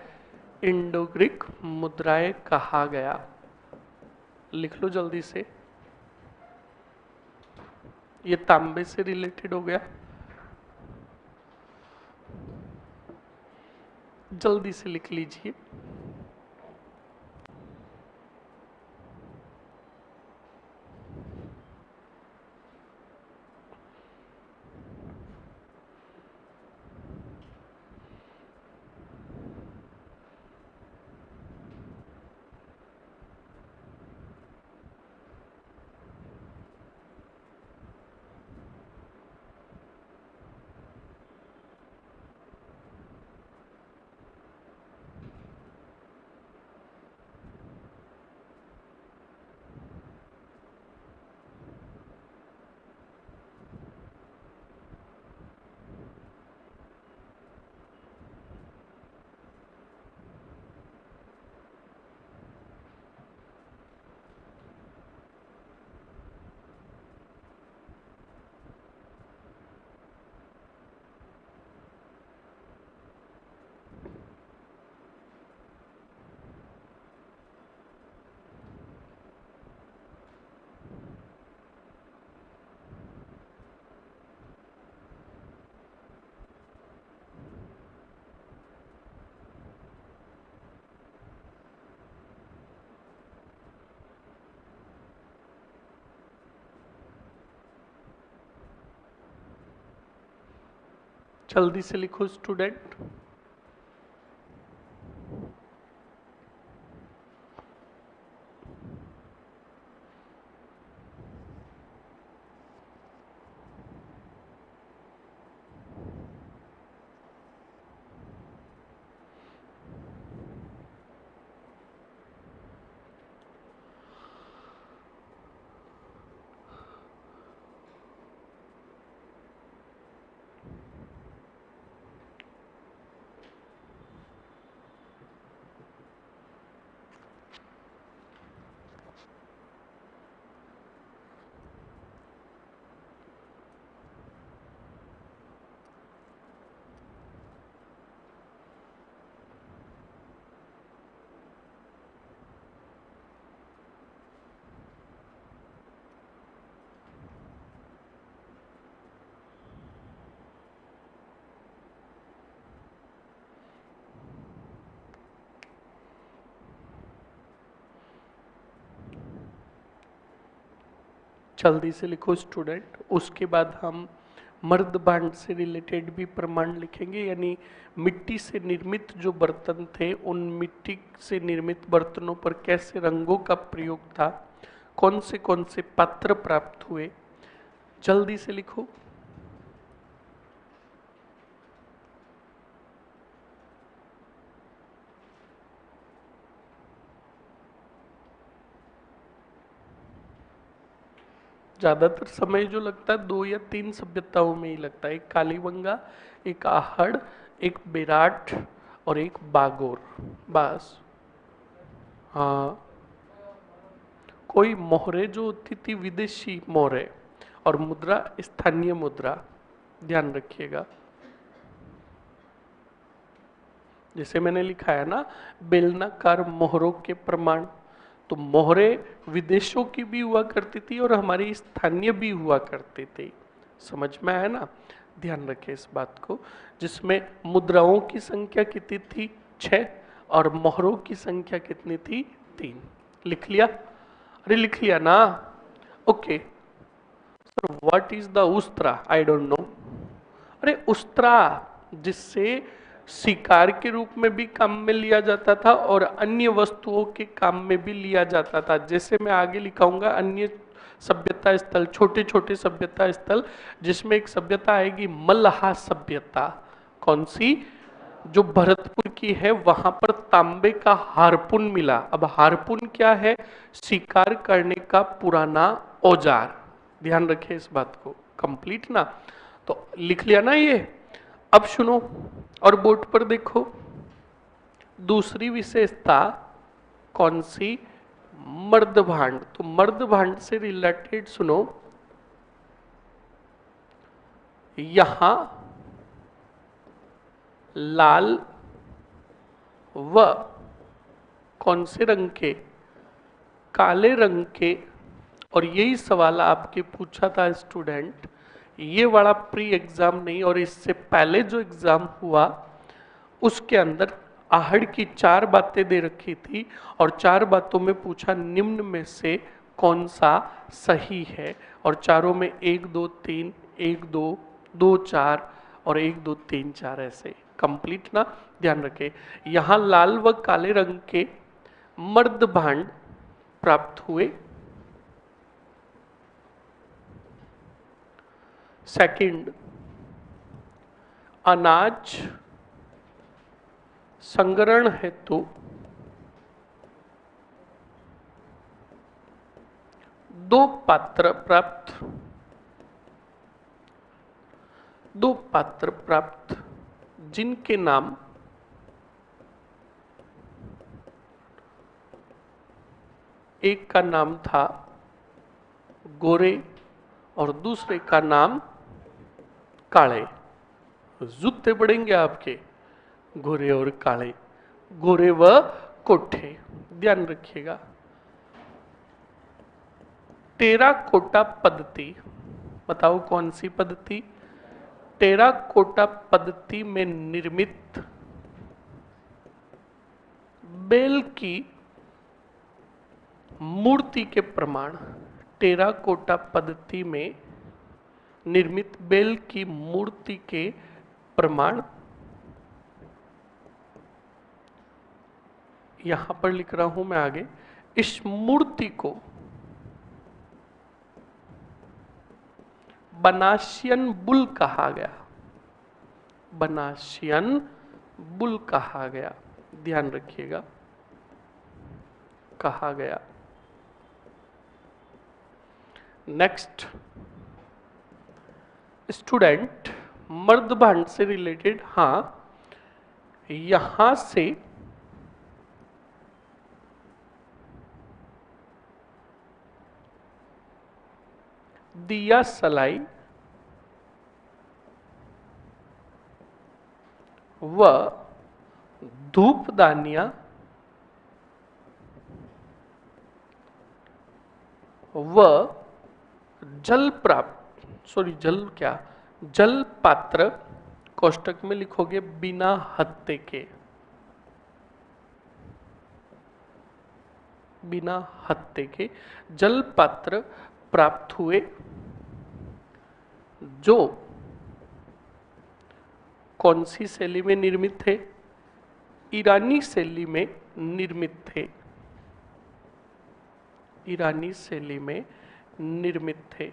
इंडो ग्रीक मुद्राएं कहा गया। लिख लो जल्दी से, ये तांबे से रिलेटेड हो गया, जल्दी से लिख लीजिए। जल्दी से लिखो स्टूडेंट। जल्दी से लिखो स्टूडेंट। उसके बाद हम मर्द भांड से रिलेटेड भी प्रमाण लिखेंगे, यानी मिट्टी से निर्मित जो बर्तन थे, उन मिट्टी से निर्मित बर्तनों पर कैसे रंगों का प्रयोग था, कौन से पात्र प्राप्त हुए। जल्दी से लिखो। ज्यादातर समय जो लगता है 2 या 3 सभ्यताओं में ही लगता है, एक कालीबंगा, एक आहड़, एक बेराट और एक बागोर, बस। हाँ, कोई मोहरे जो होती थी विदेशी मोहरे, और मुद्रा स्थानीय मुद्रा, ध्यान रखिएगा। जैसे मैंने लिखा है ना, बेलनाकार मोहरों के प्रमाण, तो मोहरे विदेशों की भी हुआ करती थी और हमारी स्थानीय भी हुआ करती थी। समझ में आया ना, ध्यान रखें इस बात को। जिसमें मुद्राओं की संख्या कितनी थी? 6, और मोहरों की संख्या कितनी थी? 3। लिख लिया? अरे लिख लिया ना? Okay sir, what is the Ustraa? I don't know. अरे उस्त्रा जिससे शिकार के रूप में भी काम में लिया जाता था और अन्य वस्तुओं के काम में भी लिया जाता था। जैसे मैं आगे लिखाऊंगा अन्य सभ्यता स्थल, छोटे छोटे सभ्यता स्थल, जिसमें एक सभ्यता आएगी मल्लाह सभ्यता। कौन सी? जो भरतपुर की है, वहां पर तांबे का हारपुन मिला। अब हारपुन क्या है? शिकार करने का पुराना औजार। ध्यान रखें इस बात को। कंप्लीट ना? तो लिख लिया ना ये? अब सुनो और बोर्ड पर देखो, दूसरी विशेषता कौन सी? मर्दभांड। तो मर्दभांड से रिलेटेड सुनो, यहां लाल व कौन से रंग के? काले रंग के। और यही सवाल आपके पूछा था स्टूडेंट, ये वाला प्री एग्जाम नहीं, और इससे पहले जो एग्जाम हुआ उसके अंदर आहड़ की 4 बातें दे रखी थी और 4 बातों में पूछा निम्न में से कौन सा सही है, और चारों में 1 2 3, 1 2 2 4 और 1 2 3 4 ऐसे। कंप्लीट ना? ध्यान रखें, यहां लाल व काले रंग के मर्द भांड प्राप्त हुए। सेकंड, अनाज संग्रहण हेतु 2 पात्र प्राप्त। 2 पात्र प्राप्त जिनके नाम एक का नाम था गोरे और दूसरे का नाम काले। जूते पड़ेंगे आपके, गोरे और काले, गोरे व कोठे। ध्यान रखिएगा। टेराकोटा पद्धति, बताओ कौन सी पद्धति? टेराकोटा पद्धति में निर्मित बेल की मूर्ति के प्रमाण। टेराकोटा पद्धति में निर्मित बेल की मूर्ति के प्रमाण यहां पर लिख रहा हूं मैं आगे। इस मूर्ति को बनासियन बुल कहा गया। बनासियन बुल कहा गया, ध्यान रखिएगा, कहा गया। नेक्स्ट स्टूडेंट, मर्दभांड से रिलेटेड, हां यहां से दिया सलाई व धूपदानियां व जल प्राप्त, जल पात्र, कोष्टक में लिखोगे बिना हत्ते के, बिना हत्ते के जल पात्र प्राप्त हुए, जो कौन सी शैली में निर्मित थे? ईरानी शैली में निर्मित थे। ईरानी शैली में निर्मित थे।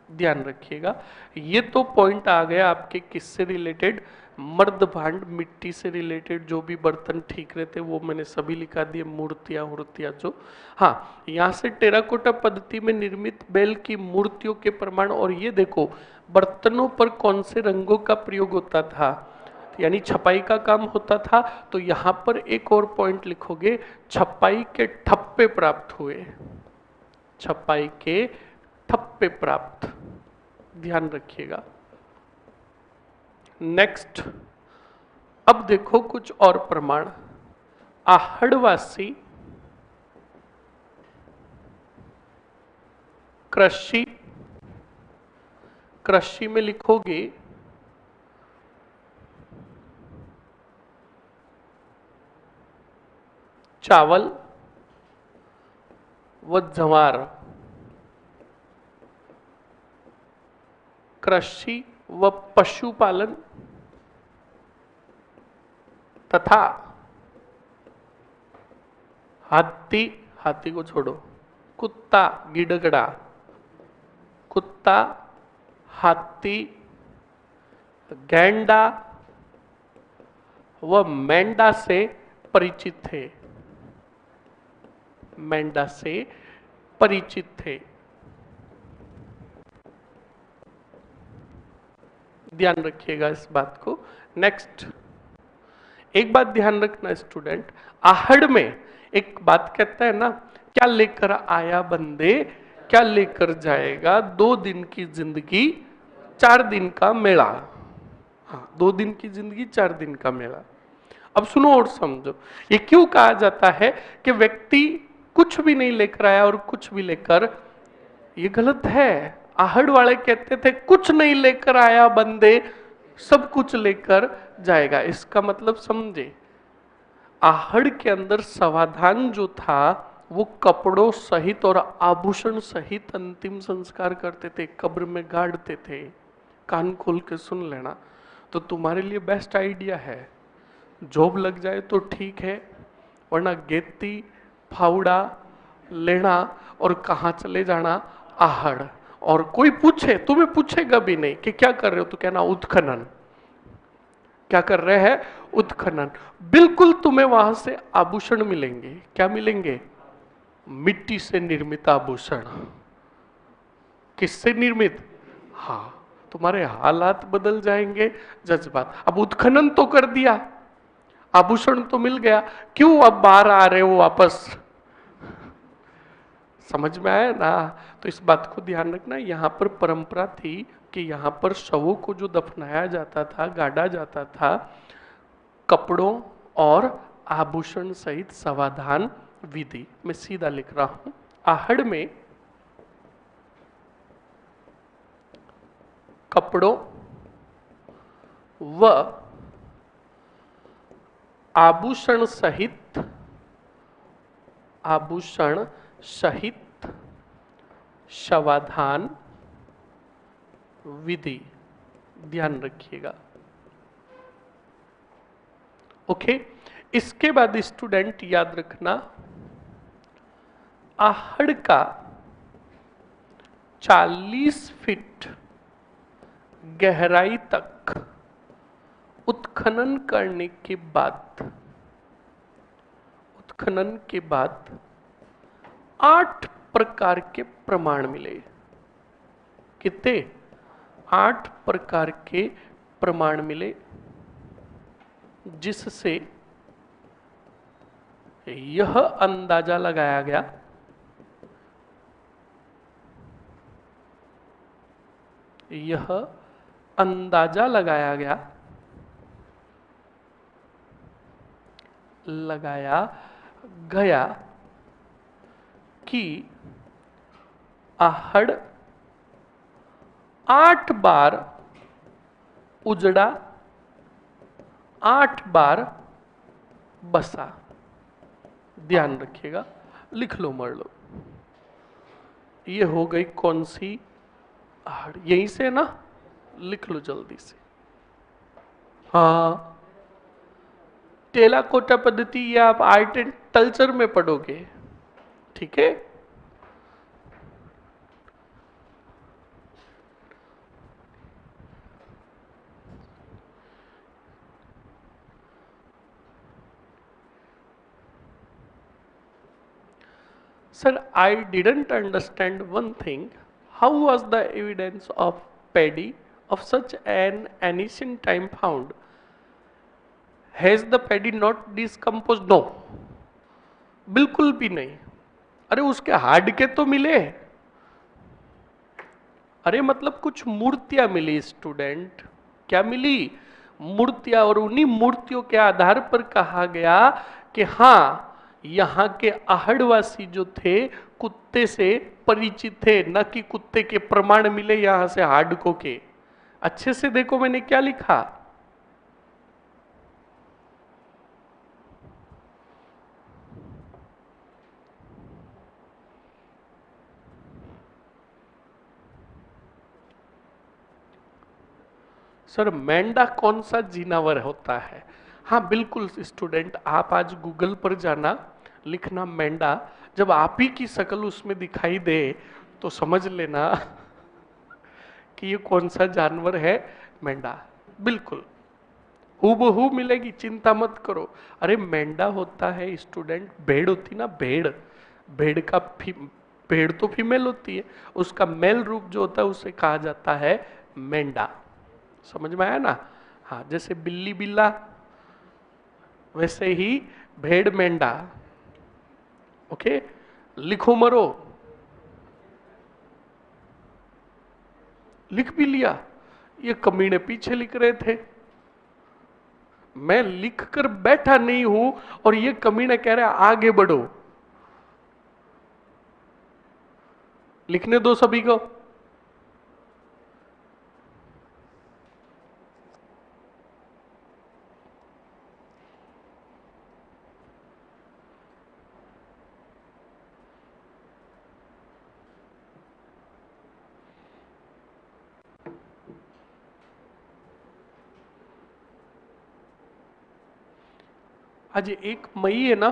ध्यान रखिएगा। ये तो पॉइंट आ गया आपके किससे रिलेटेड, मर्द भांड, मिट्टी से रिलेटेड जो भी बर्तन ठीक रहते वो मैंने सभी लिखा दिए, मूर्तियां वूर्तियां जो। हाँ, यहाँ से टेराकोटा पद्धति में निर्मित बैल की मूर्तियों के प्रमाण, और ये देखो बर्तनों पर कौन से रंगों का प्रयोग होता था, यानी छपाई का काम होता था। तो यहाँ पर एक और पॉइंट लिखोगे, छपाई के ठप्पे प्राप्त हुए, छपाई के ठप्पे प्राप्त, ध्यान रखिएगा। नेक्स्ट, अब देखो कुछ और प्रमाण। आहड़वासी कृषि, कृषि में लिखोगे चावल व ज्वार, कृषि व पशुपालन तथा हाथी, हाथी को छोड़ो, कुत्ता गिड़गड़ा, कुत्ता, हाथी, गैंडा व मेंढा से परिचित थे, मेंढा से परिचित थे। ध्यान रखिएगा इस बात को। नेक्स्ट, एक बात ध्यान रखना स्टूडेंट, आहड़ में एक बात कहता है ना, क्या लेकर आया बंदे क्या लेकर जाएगा, 2 दिन की जिंदगी 4 दिन का मेला। हाँ, 2 दिन की जिंदगी 4 दिन का मेला। अब सुनो और समझो, ये क्यों कहा जाता है कि व्यक्ति कुछ भी नहीं लेकर आया और कुछ भी लेकर, ये गलत है। आहड़ वाले कहते थे कुछ नहीं लेकर आया बंदे सब कुछ लेकर जाएगा, इसका मतलब समझे। आहड़ के अंदर समाधान जो था वो कपड़ों सहित और आभूषण सहित अंतिम संस्कार करते थे, कब्र में गाड़ते थे। कान खोल के सुन लेना, तो तुम्हारे लिए बेस्ट आइडिया है, जॉब लग जाए तो ठीक है, वरना गेती फावड़ा लेना और कहाँ चले जाना, आहड़। और कोई पूछे, तुम्हें पूछेगा भी नहीं कि क्या कर रहे हो, तो कहना उत्खनन। क्या कर रहे हैं, उत्खनन। बिल्कुल तुम्हें वहां से आभूषण मिलेंगे, क्या मिलेंगे, मिट्टी से निर्मित आभूषण। किससे निर्मित, हाँ, तुम्हारे हालात बदल जाएंगे, जज्बात। अब उत्खनन तो कर दिया, आभूषण तो मिल गया, क्यों अब बाहर आ रहे हो वापस, समझ में आया ना। तो इस बात को ध्यान रखना, यहाँ पर परंपरा थी कि यहाँ पर शवों को जो दफनाया जाता था, गाड़ा जाता था, कपड़ों और आभूषण सहित समाधान विधि। मैं सीधा लिख रहा हूं, आहड़ में कपड़ों व आभूषण सहित, आभूषण सहित समाधान विधि, ध्यान रखिएगा। ओके, इसके बाद स्टूडेंट याद रखना, आहड़ का 40 फीट गहराई तक उत्खनन करने के बाद, उत्खनन के बाद 8 प्रकार के प्रमाण मिले। कितने, 8 प्रकार के प्रमाण मिले, जिससे यह अंदाजा लगाया गया यह अंदाजा लगाया गया कि आहड़ 8 बार उजड़ा, 8 बार बसा। ध्यान रखिएगा, लिख लो मर लो। ये हो गई कौन सी आहड़, यहीं से ना, लिख लो जल्दी से। हाँ, टेराकोटा पद्धति ये आप आर्ट एंड कल्चर में पढ़ोगे, ठीक है। Sir, I didn't understand one thing. How was the evidence of paddy of such an ancient time found? Has the paddy not decomposed? No, बिल्कुल भी नहीं। अरे उसके हार्ड के तो मिले, अरे मतलब कुछ मूर्तियां मिली स्टूडेंट, क्या मिली? मूर्तियां, और उन्हीं मूर्तियों के आधार पर कहा गया कि हाँ, यहाँ के आहड़वासी जो थे कुत्ते से परिचित थे, न कि कुत्ते के प्रमाण मिले यहां से हार्डको के। अच्छे से देखो मैंने क्या लिखा। सर मेंढा कौन सा जीनावर होता है? हाँ बिल्कुल स्टूडेंट, आप आज गूगल पर जाना, लिखना मेंढा, जब आप ही की शक्ल उसमें दिखाई दे तो समझ लेना कि ये कौन सा जानवर है। मेंढा बिल्कुल हूबहू मिलेगी, चिंता मत करो। अरे मेंढा होता है स्टूडेंट, भेड़ होती ना भेड़, भेड़ का भेड़ तो फीमेल होती है, उसका मेल रूप जो होता है उसे कहा जाता है मेंढा। समझ में आया ना? हाँ, जैसे बिल्ली बिल्ला वैसे ही भेड़ मेंढा। ओके, लिखो मरो, लिख भी लिया। ये कमीने पीछे लिख रहे थे, मैं लिख कर बैठा नहीं हूं और ये कमीने कह रहे आगे बढ़ो। लिखने दो सभी को। आज 1 मई है ना,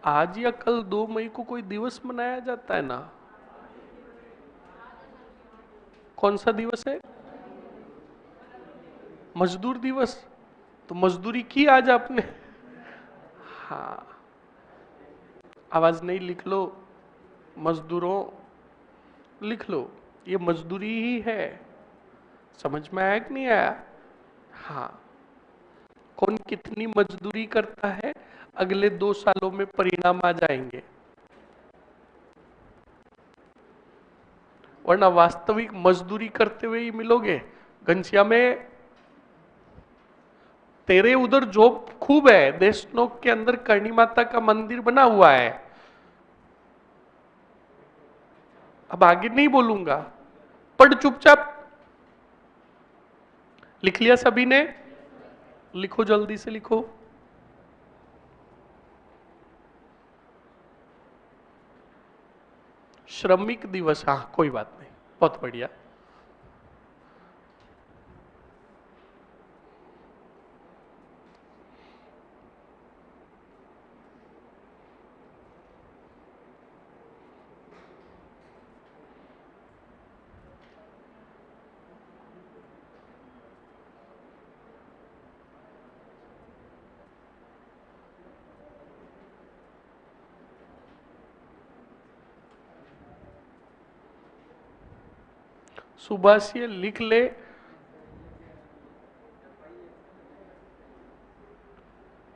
आज या कल 2 मई को कोई दिवस मनाया जाता है ना? कौन सा दिवस है? मजदूर दिवस। तो मजदूरी की आज आपने? हाँ, आवाज नहीं, लिख लो मजदूरों, लिख लो, ये मजदूरी ही है। समझ में आया कि नहीं आया? हाँ, कौन कितनी मजदूरी करता है अगले 2 सालों में परिणाम आ जाएंगे, वरना वास्तविक मजदूरी करते हुए ही मिलोगे। घनश्याम में तेरे उधर जॉब खूब है, देशनोक के अंदर करणी माता का मंदिर बना हुआ है। अब आगे नहीं बोलूंगा, पढ़ चुपचाप। लिख लिया सभी ने? लिखो, जल्दी से लिखो। श्रमिक दिवस, हाँ कोई बात नहीं, बहुत बढ़िया। सुभाषिए लिख ले।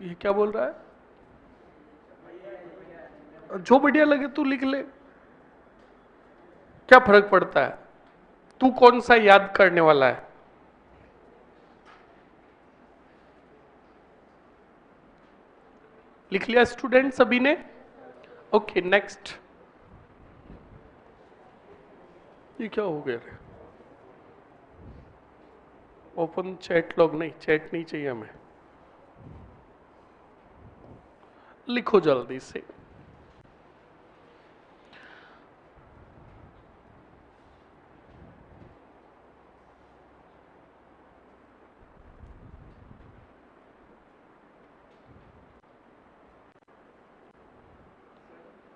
ये क्या बोल रहा है? जो बढ़िया लगे तू लिख ले, क्या फर्क पड़ता है? तू कौन सा याद करने वाला है? लिख लिया स्टूडेंट सभी ने? Okay next. ये क्या हो गया? ओपन चैट लॉग नहीं, चैट नहीं चाहिए हमें। लिखो जल्दी से।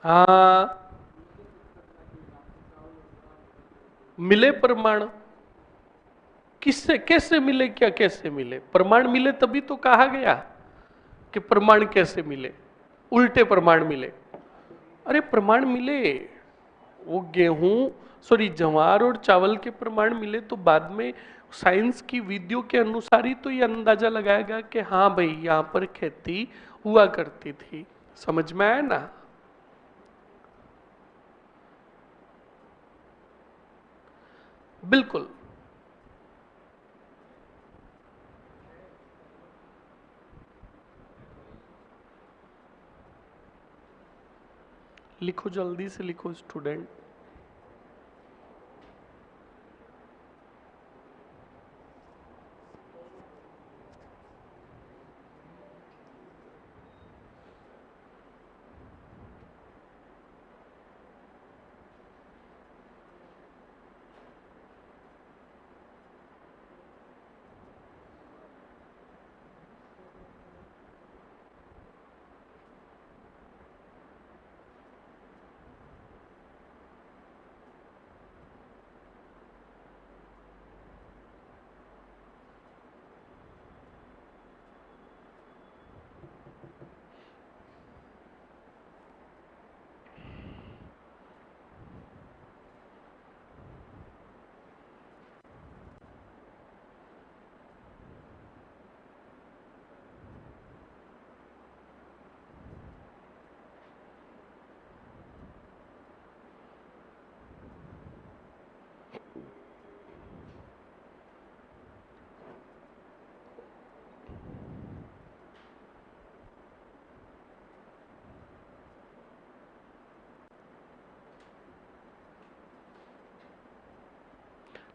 हाँ, मिले प्रमाण, किससे कैसे मिले? क्या कैसे मिले? प्रमाण मिले तभी तो कहा गया कि प्रमाण कैसे मिले, उल्टे प्रमाण मिले। अरे प्रमाण मिले, वो गेहूं सॉरी जवार और चावल के प्रमाण मिले तो बाद में साइंस की विधियों के अनुसार ही तो ये अंदाजा लगाएगा कि हाँ भाई यहाँ पर खेती हुआ करती थी। समझ में आया ना? बिल्कुल। लिखो, जल्दी से लिखो स्टूडेंट।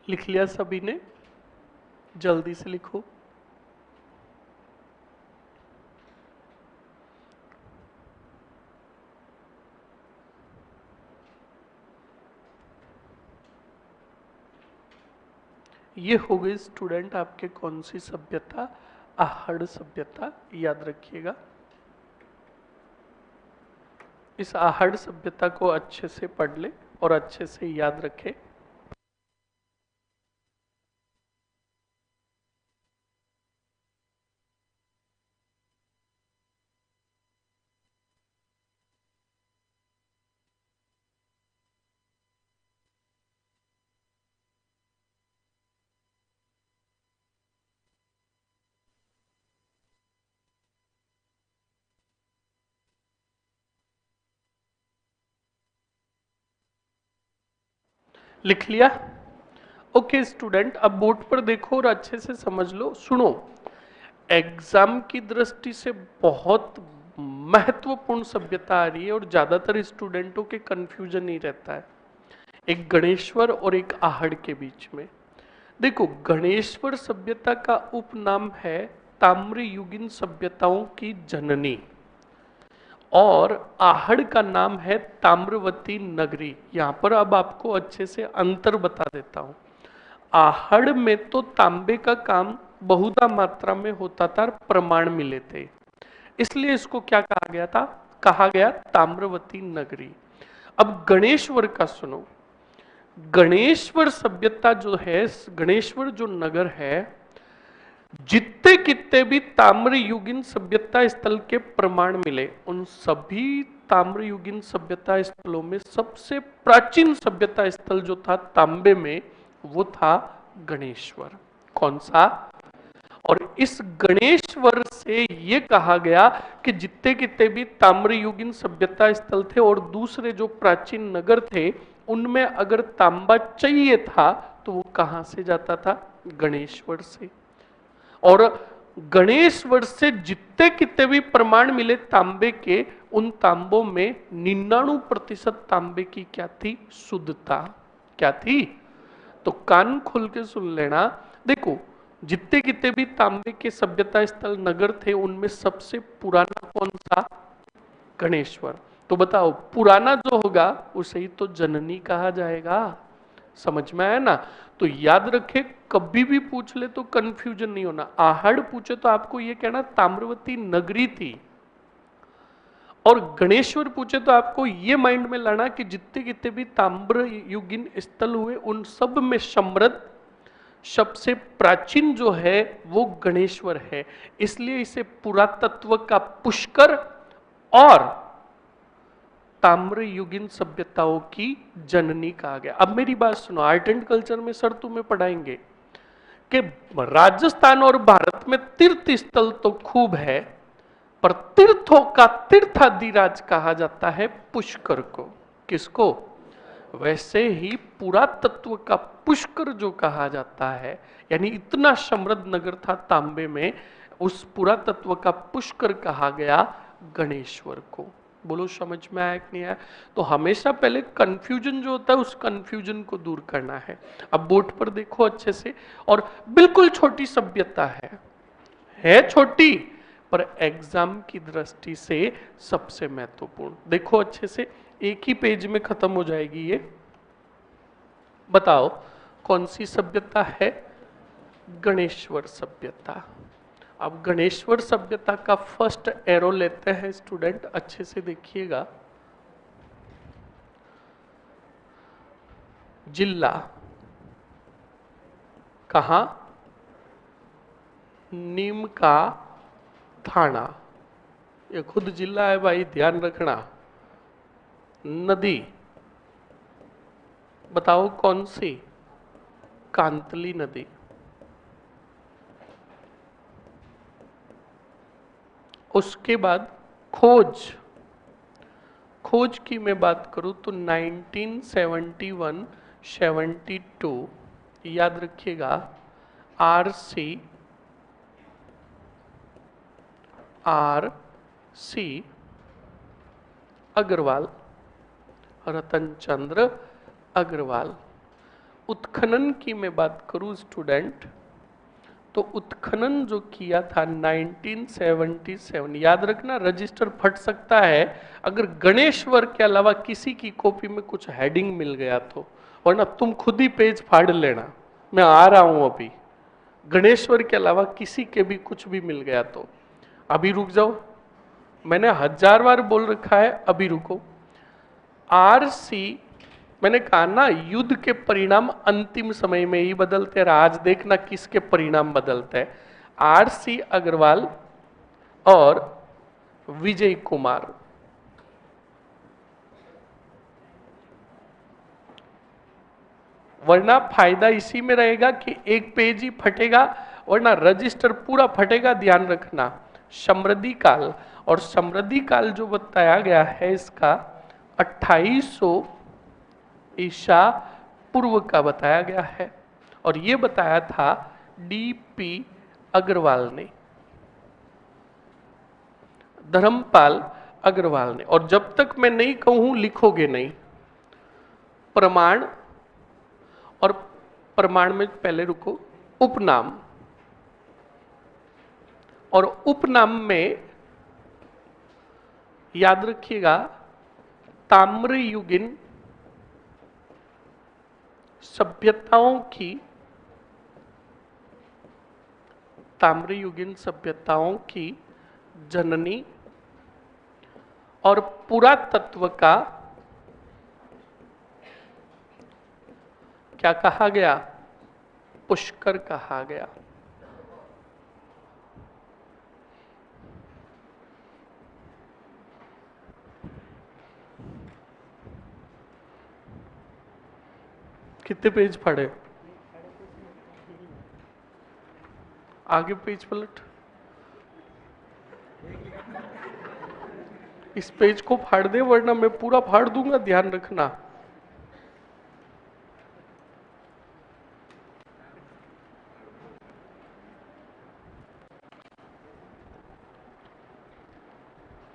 लिख लिया सभी ने? जल्दी से लिखो। ये हो गई स्टूडेंट आपके कौन सी सभ्यता? आहड़ सभ्यता, याद रखिएगा। इस आहड़ सभ्यता को अच्छे से पढ़ ले और अच्छे से याद रखे। लिख लिया? ओके स्टूडेंट, अब बोर्ड पर देखो और अच्छे से समझ लो। सुनो, एग्जाम की दृष्टि से बहुत महत्वपूर्ण सभ्यता आ रही है और ज्यादातर स्टूडेंटों के कंफ्यूजन ही रहता है एक गणेश्वर और एक आहड़ के बीच में। देखो, गणेश्वर सभ्यता का उपनाम है ताम्रयुगीन सभ्यताओं की जननी और आहड़ का नाम है ताम्रवती नगरी। यहां पर अब आपको अच्छे से अंतर बता देता हूं। आहड़ में तो तांबे का काम बहुधा मात्रा में होता था, प्रमाण मिले थे, इसलिए इसको क्या कहा गया था? कहा गया ताम्रवती नगरी। अब गणेश्वर का सुनो। गणेश्वर सभ्यता जो है, गणेश्वर जो नगर है, जितने कितने भी ताम्रयुगीन सभ्यता स्थल के प्रमाण मिले, उन सभी ताम्रयुगीन सभ्यता स्थलों में सबसे प्राचीन सभ्यता स्थल जो था तांबे में, वो था गणेश्वर। कौन सा? और इस गणेश्वर से ये कहा गया कि जितने कितने भी ताम्रयुगीन सभ्यता स्थल थे और दूसरे जो प्राचीन नगर थे, उनमें अगर तांबा चाहिए था तो वो कहां से जाता था? गणेश्वर से। और गणेश्वर से जितने कितने भी प्रमाण मिले तांबे के, उन तांबों में 99% तांबे की क्या थी? शुद्धता। क्या थी? तो कान खोल के सुन लेना। देखो, जितने कितने भी तांबे के सभ्यता स्थल नगर थे, उनमें सबसे पुराना कौन सा? गणेश्वर। तो बताओ, पुराना जो होगा उसे ही तो जननी कहा जाएगा। समझ में आया ना? तो याद रखे, कभी भी पूछ ले तो कंफ्यूजन नहीं होना। आहड़ पूछे तो आपको यह कहना ताम्रवती नगरी थी, और गणेश्वर पूछे तो आपको ये माइंड में लाना कि जितने कितने भी ताम्र युगीन स्थल हुए, उन सब में समृद्ध सबसे प्राचीन जो है वो गणेश्वर है। इसलिए इसे पुरातत्व का पुष्कर और ताम्रयुगीन सभ्यताओं की जननी कहा गया। अब मेरी बात सुनो, आर्ट एंड कल्चर में सर तुम्हें पढ़ाएंगे कि राजस्थान और भारत में तीर्थ स्थल तो खूब है, पर तीर्थों का तीर्थाधिराज कहा जाता है पुष्कर को। किसको? वैसे ही पुरातत्व का पुष्कर जो कहा जाता है, यानी इतना समृद्ध नगर था तांबे में, उस पुरातत्व का पुष्कर कहा गया गणेश्वर को। बोलो समझ में आया कि नहीं आया? तो हमेशा पहले कंफ्यूजन जो होता है उस कंफ्यूजन को दूर करना है। अब बोर्ड पर देखो अच्छे से, और बिल्कुल छोटी सभ्यता है छोटी, पर एग्जाम की दृष्टि से सबसे महत्वपूर्ण। देखो अच्छे से, एक ही पेज में खत्म हो जाएगी ये। बताओ कौन सी सभ्यता है? गणेश्वर सभ्यता। अब गणेश्वर सभ्यता का फर्स्ट एरो लेते हैं स्टूडेंट, अच्छे से देखिएगा। जिला कहां? नीम का थाना, ये खुद जिला है भाई, ध्यान रखना। नदी बताओ कौन सी? कांतली नदी। उसके बाद खोज, खोज की मैं बात करूं तो 1971-72 याद रखिएगा, आर सी अग्रवाल, रतन चंद्र अग्रवाल। उत्खनन की मैं बात करूं स्टूडेंट, तो उत्खनन जो किया था 1977, याद रखना रजिस्टर फट सकता है अगर गणेश्वर के अलावा किसी की कॉपी में कुछ हेडिंग मिल गया तो, वरना तुम खुद ही पेज फाड़ लेना। मैं आ रहा हूं अभी। गणेश्वर के अलावा किसी के भी कुछ भी मिल गया तो अभी रुक जाओ, मैंने 1000 बार बोल रखा है, अभी रुको। आर सी, मैंने कहा ना युद्ध के परिणाम अंतिम समय में ही बदलते रहे, आज देखना किसके परिणाम बदलते हैं। आर सी अग्रवाल और विजय कुमार। वरना फायदा इसी में रहेगा कि एक पेज ही फटेगा, वरना रजिस्टर पूरा फटेगा, ध्यान रखना। समृद्धि काल, और समृद्धि काल जो बताया गया है इसका 2800 ईसा पूर्व का बताया गया है, और ये बताया था डीपी अग्रवाल ने, धर्मपाल अग्रवाल ने। और जब तक मैं नहीं कहूं लिखोगे नहीं। प्रमाण, और प्रमाण में पहले रुको, उपनाम, और उपनाम में याद रखिएगा ताम्रयुगीन सभ्यताओं की, ताम्रयुगीन सभ्यताओं की जननी और पुरातत्व का क्या कहा गया? पुष्कर कहा गया। कितने पेज पढ़े? आगे पेज पलट, इस पेज को फाड़ दे वरना मैं पूरा फाड़ दूंगा, ध्यान रखना।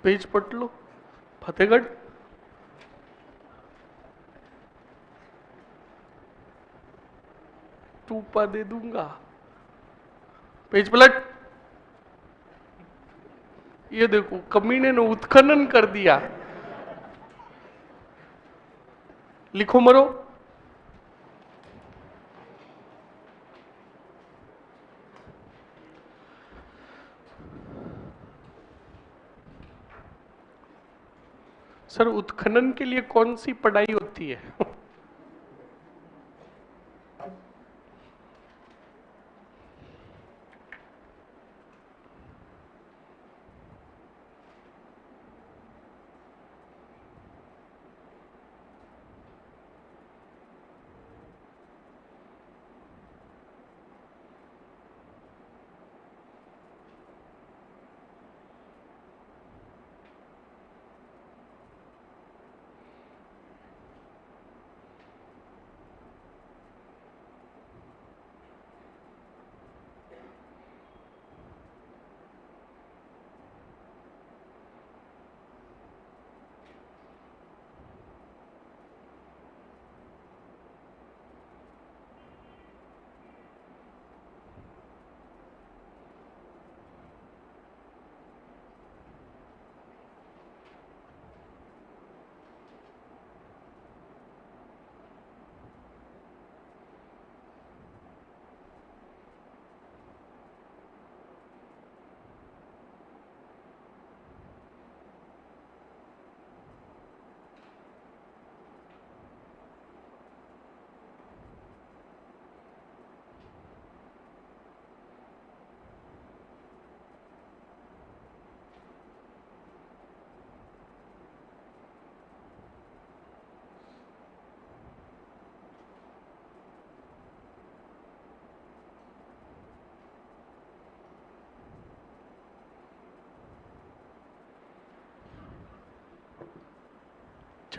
पेज पढ़ लो। फतेहगढ़, टूपा दे दूंगा। पेज पलट। ये देखो कमीने ने उत्खनन कर दिया। लिखो मरो। सर उत्खनन के लिए कौन सी पढ़ाई होती है?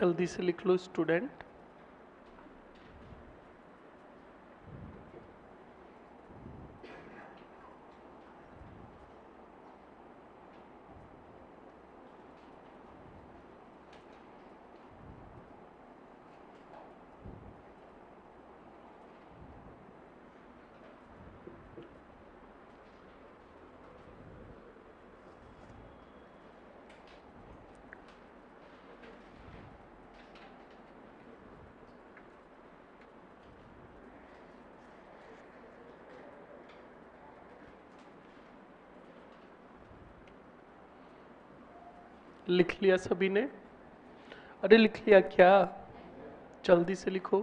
जल्दी से लिख लो स्टूडेंट। लिख लिया सभी ने? अरे लिख लिया क्या? जल्दी से लिखो।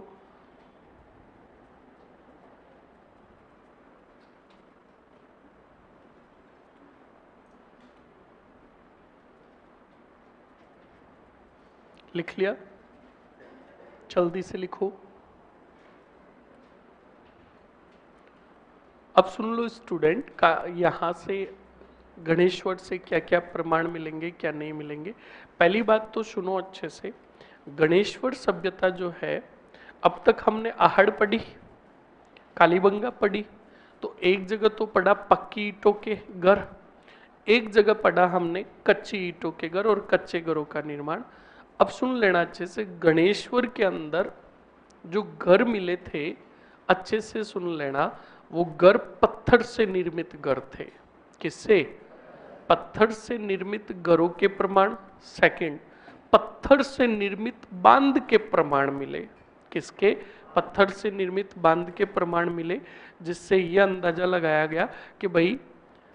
लिख लिया? जल्दी से लिखो। अब सुन लो स्टूडेंट का, यहां से गणेश्वर से क्या क्या प्रमाण मिलेंगे क्या नहीं मिलेंगे। पहली बात तो सुनो अच्छे से, गणेश्वर सभ्यता जो है, अब तक हमने आहड़ पढ़ी, कालीबंगा पढ़ी, तो एक जगह तो पढ़ा पक्की ईंटों के घर, एक जगह पढ़ा हमने कच्ची ईंटों के घर और कच्चे घरों का निर्माण। अब सुन लेना अच्छे से, गणेश्वर के अंदर जो घर मिले थे, अच्छे से सुन लेना, वो घर पत्थर से निर्मित घर थे। किससे? पत्थर से निर्मित घरों के प्रमाण। सेकंड, पत्थर से निर्मित बांध के प्रमाण मिले। किसके? पत्थर से निर्मित बांध के प्रमाण मिले, जिससे यह अंदाजा लगाया गया कि भाई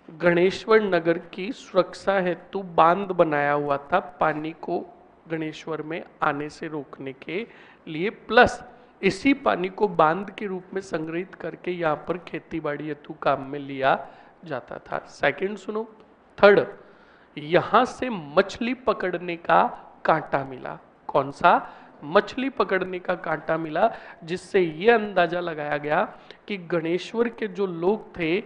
गणेश्वर नगर की सुरक्षा हेतु बांध बनाया हुआ था पानी को गणेश्वर में आने से रोकने के लिए, प्लस इसी पानी को बांध के रूप में संग्रहित करके यहाँ पर खेती बाड़ी हेतु काम में लिया जाता था। सेकंड सुनो। थर्ड, यहां से मछली पकड़ने का कांटा मिला। कौन सा? मछली पकड़ने का कांटा मिला, जिससे यह अंदाजा लगाया गया कि गणेश्वर के जो लोग थे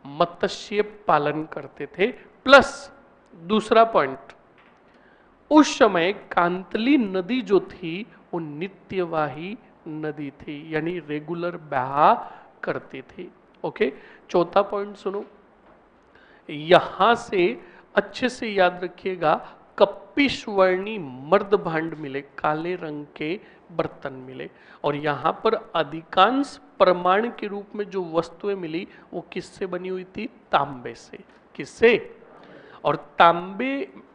मत्स्य पालन करते थे। प्लस दूसरा पॉइंट, उस समय कांतली नदी जो थी वो नित्यवाही नदी थी, यानी रेगुलर बहा करती थी। ओके, चौथा पॉइंट सुनो, यहां से अच्छे से याद रखिएगा, कपिशवर्णी मर्द भांड मिले, काले रंग के बर्तन मिले, और यहां पर अधिकांश प्रमाण के रूप में जो वस्तुएं मिली वो किससे बनी हुई थी? तांबे से। किससे? और तांबे,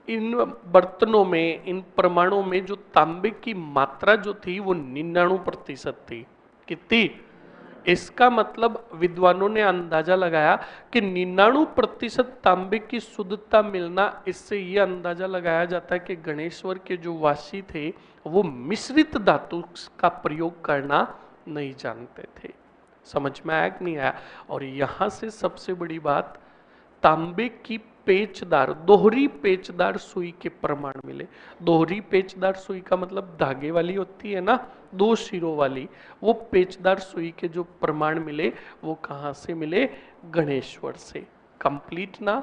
इन बर्तनों में, इन प्रमाणों में जो तांबे की मात्रा जो थी वो 99% थी। कितनी? इसका मतलब विद्वानों ने अंदाजा लगाया कि 99% तांबे की शुद्धता मिलना, इससे यह अंदाजा लगाया जाता है कि गणेश्वर के जो वासी थे वो मिश्रित धातु का प्रयोग करना नहीं जानते थे। समझ में आया कि नहीं आया? और यहां से सबसे बड़ी बात, तांबे की पेचदार, दोहरी पेचदार सुई के प्रमाण मिले। दोहरी पेचदार सुई का मतलब धागे वाली होती है ना, दो सिरों वाली, वो पेचदार सुई के जो प्रमाण मिले वो कहां से मिले? गणेश्वर से। कंप्लीट ना?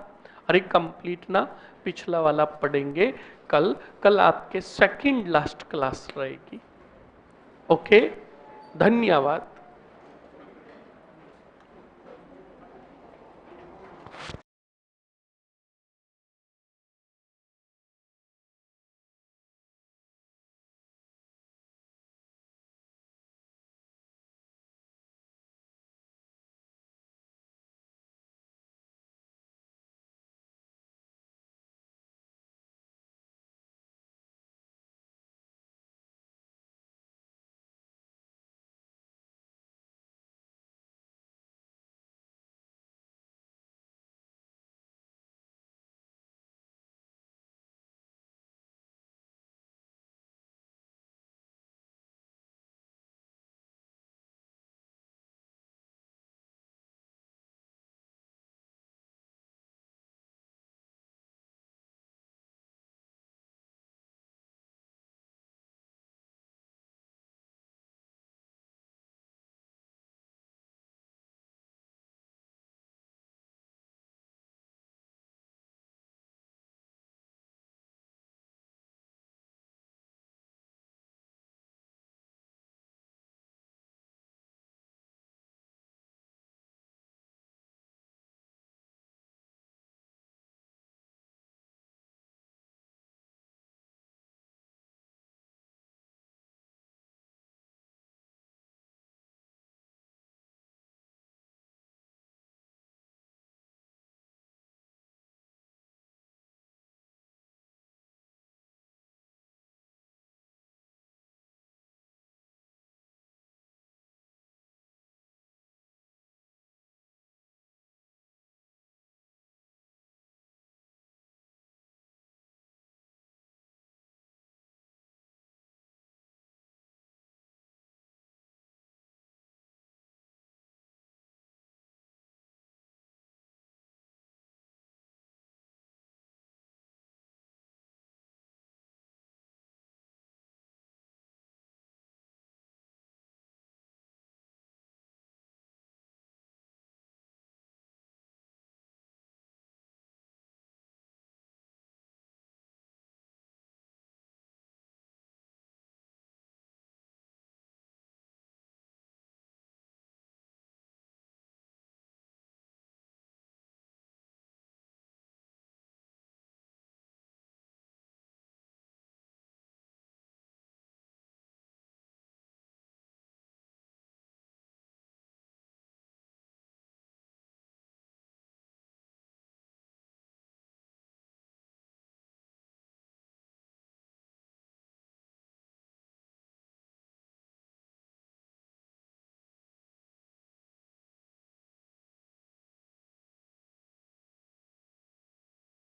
अरे कंप्लीट ना, पिछला वाला पढ़ेंगे कल। कल आपके सेकंड लास्ट क्लास रहेगी। ओके, धन्यवाद।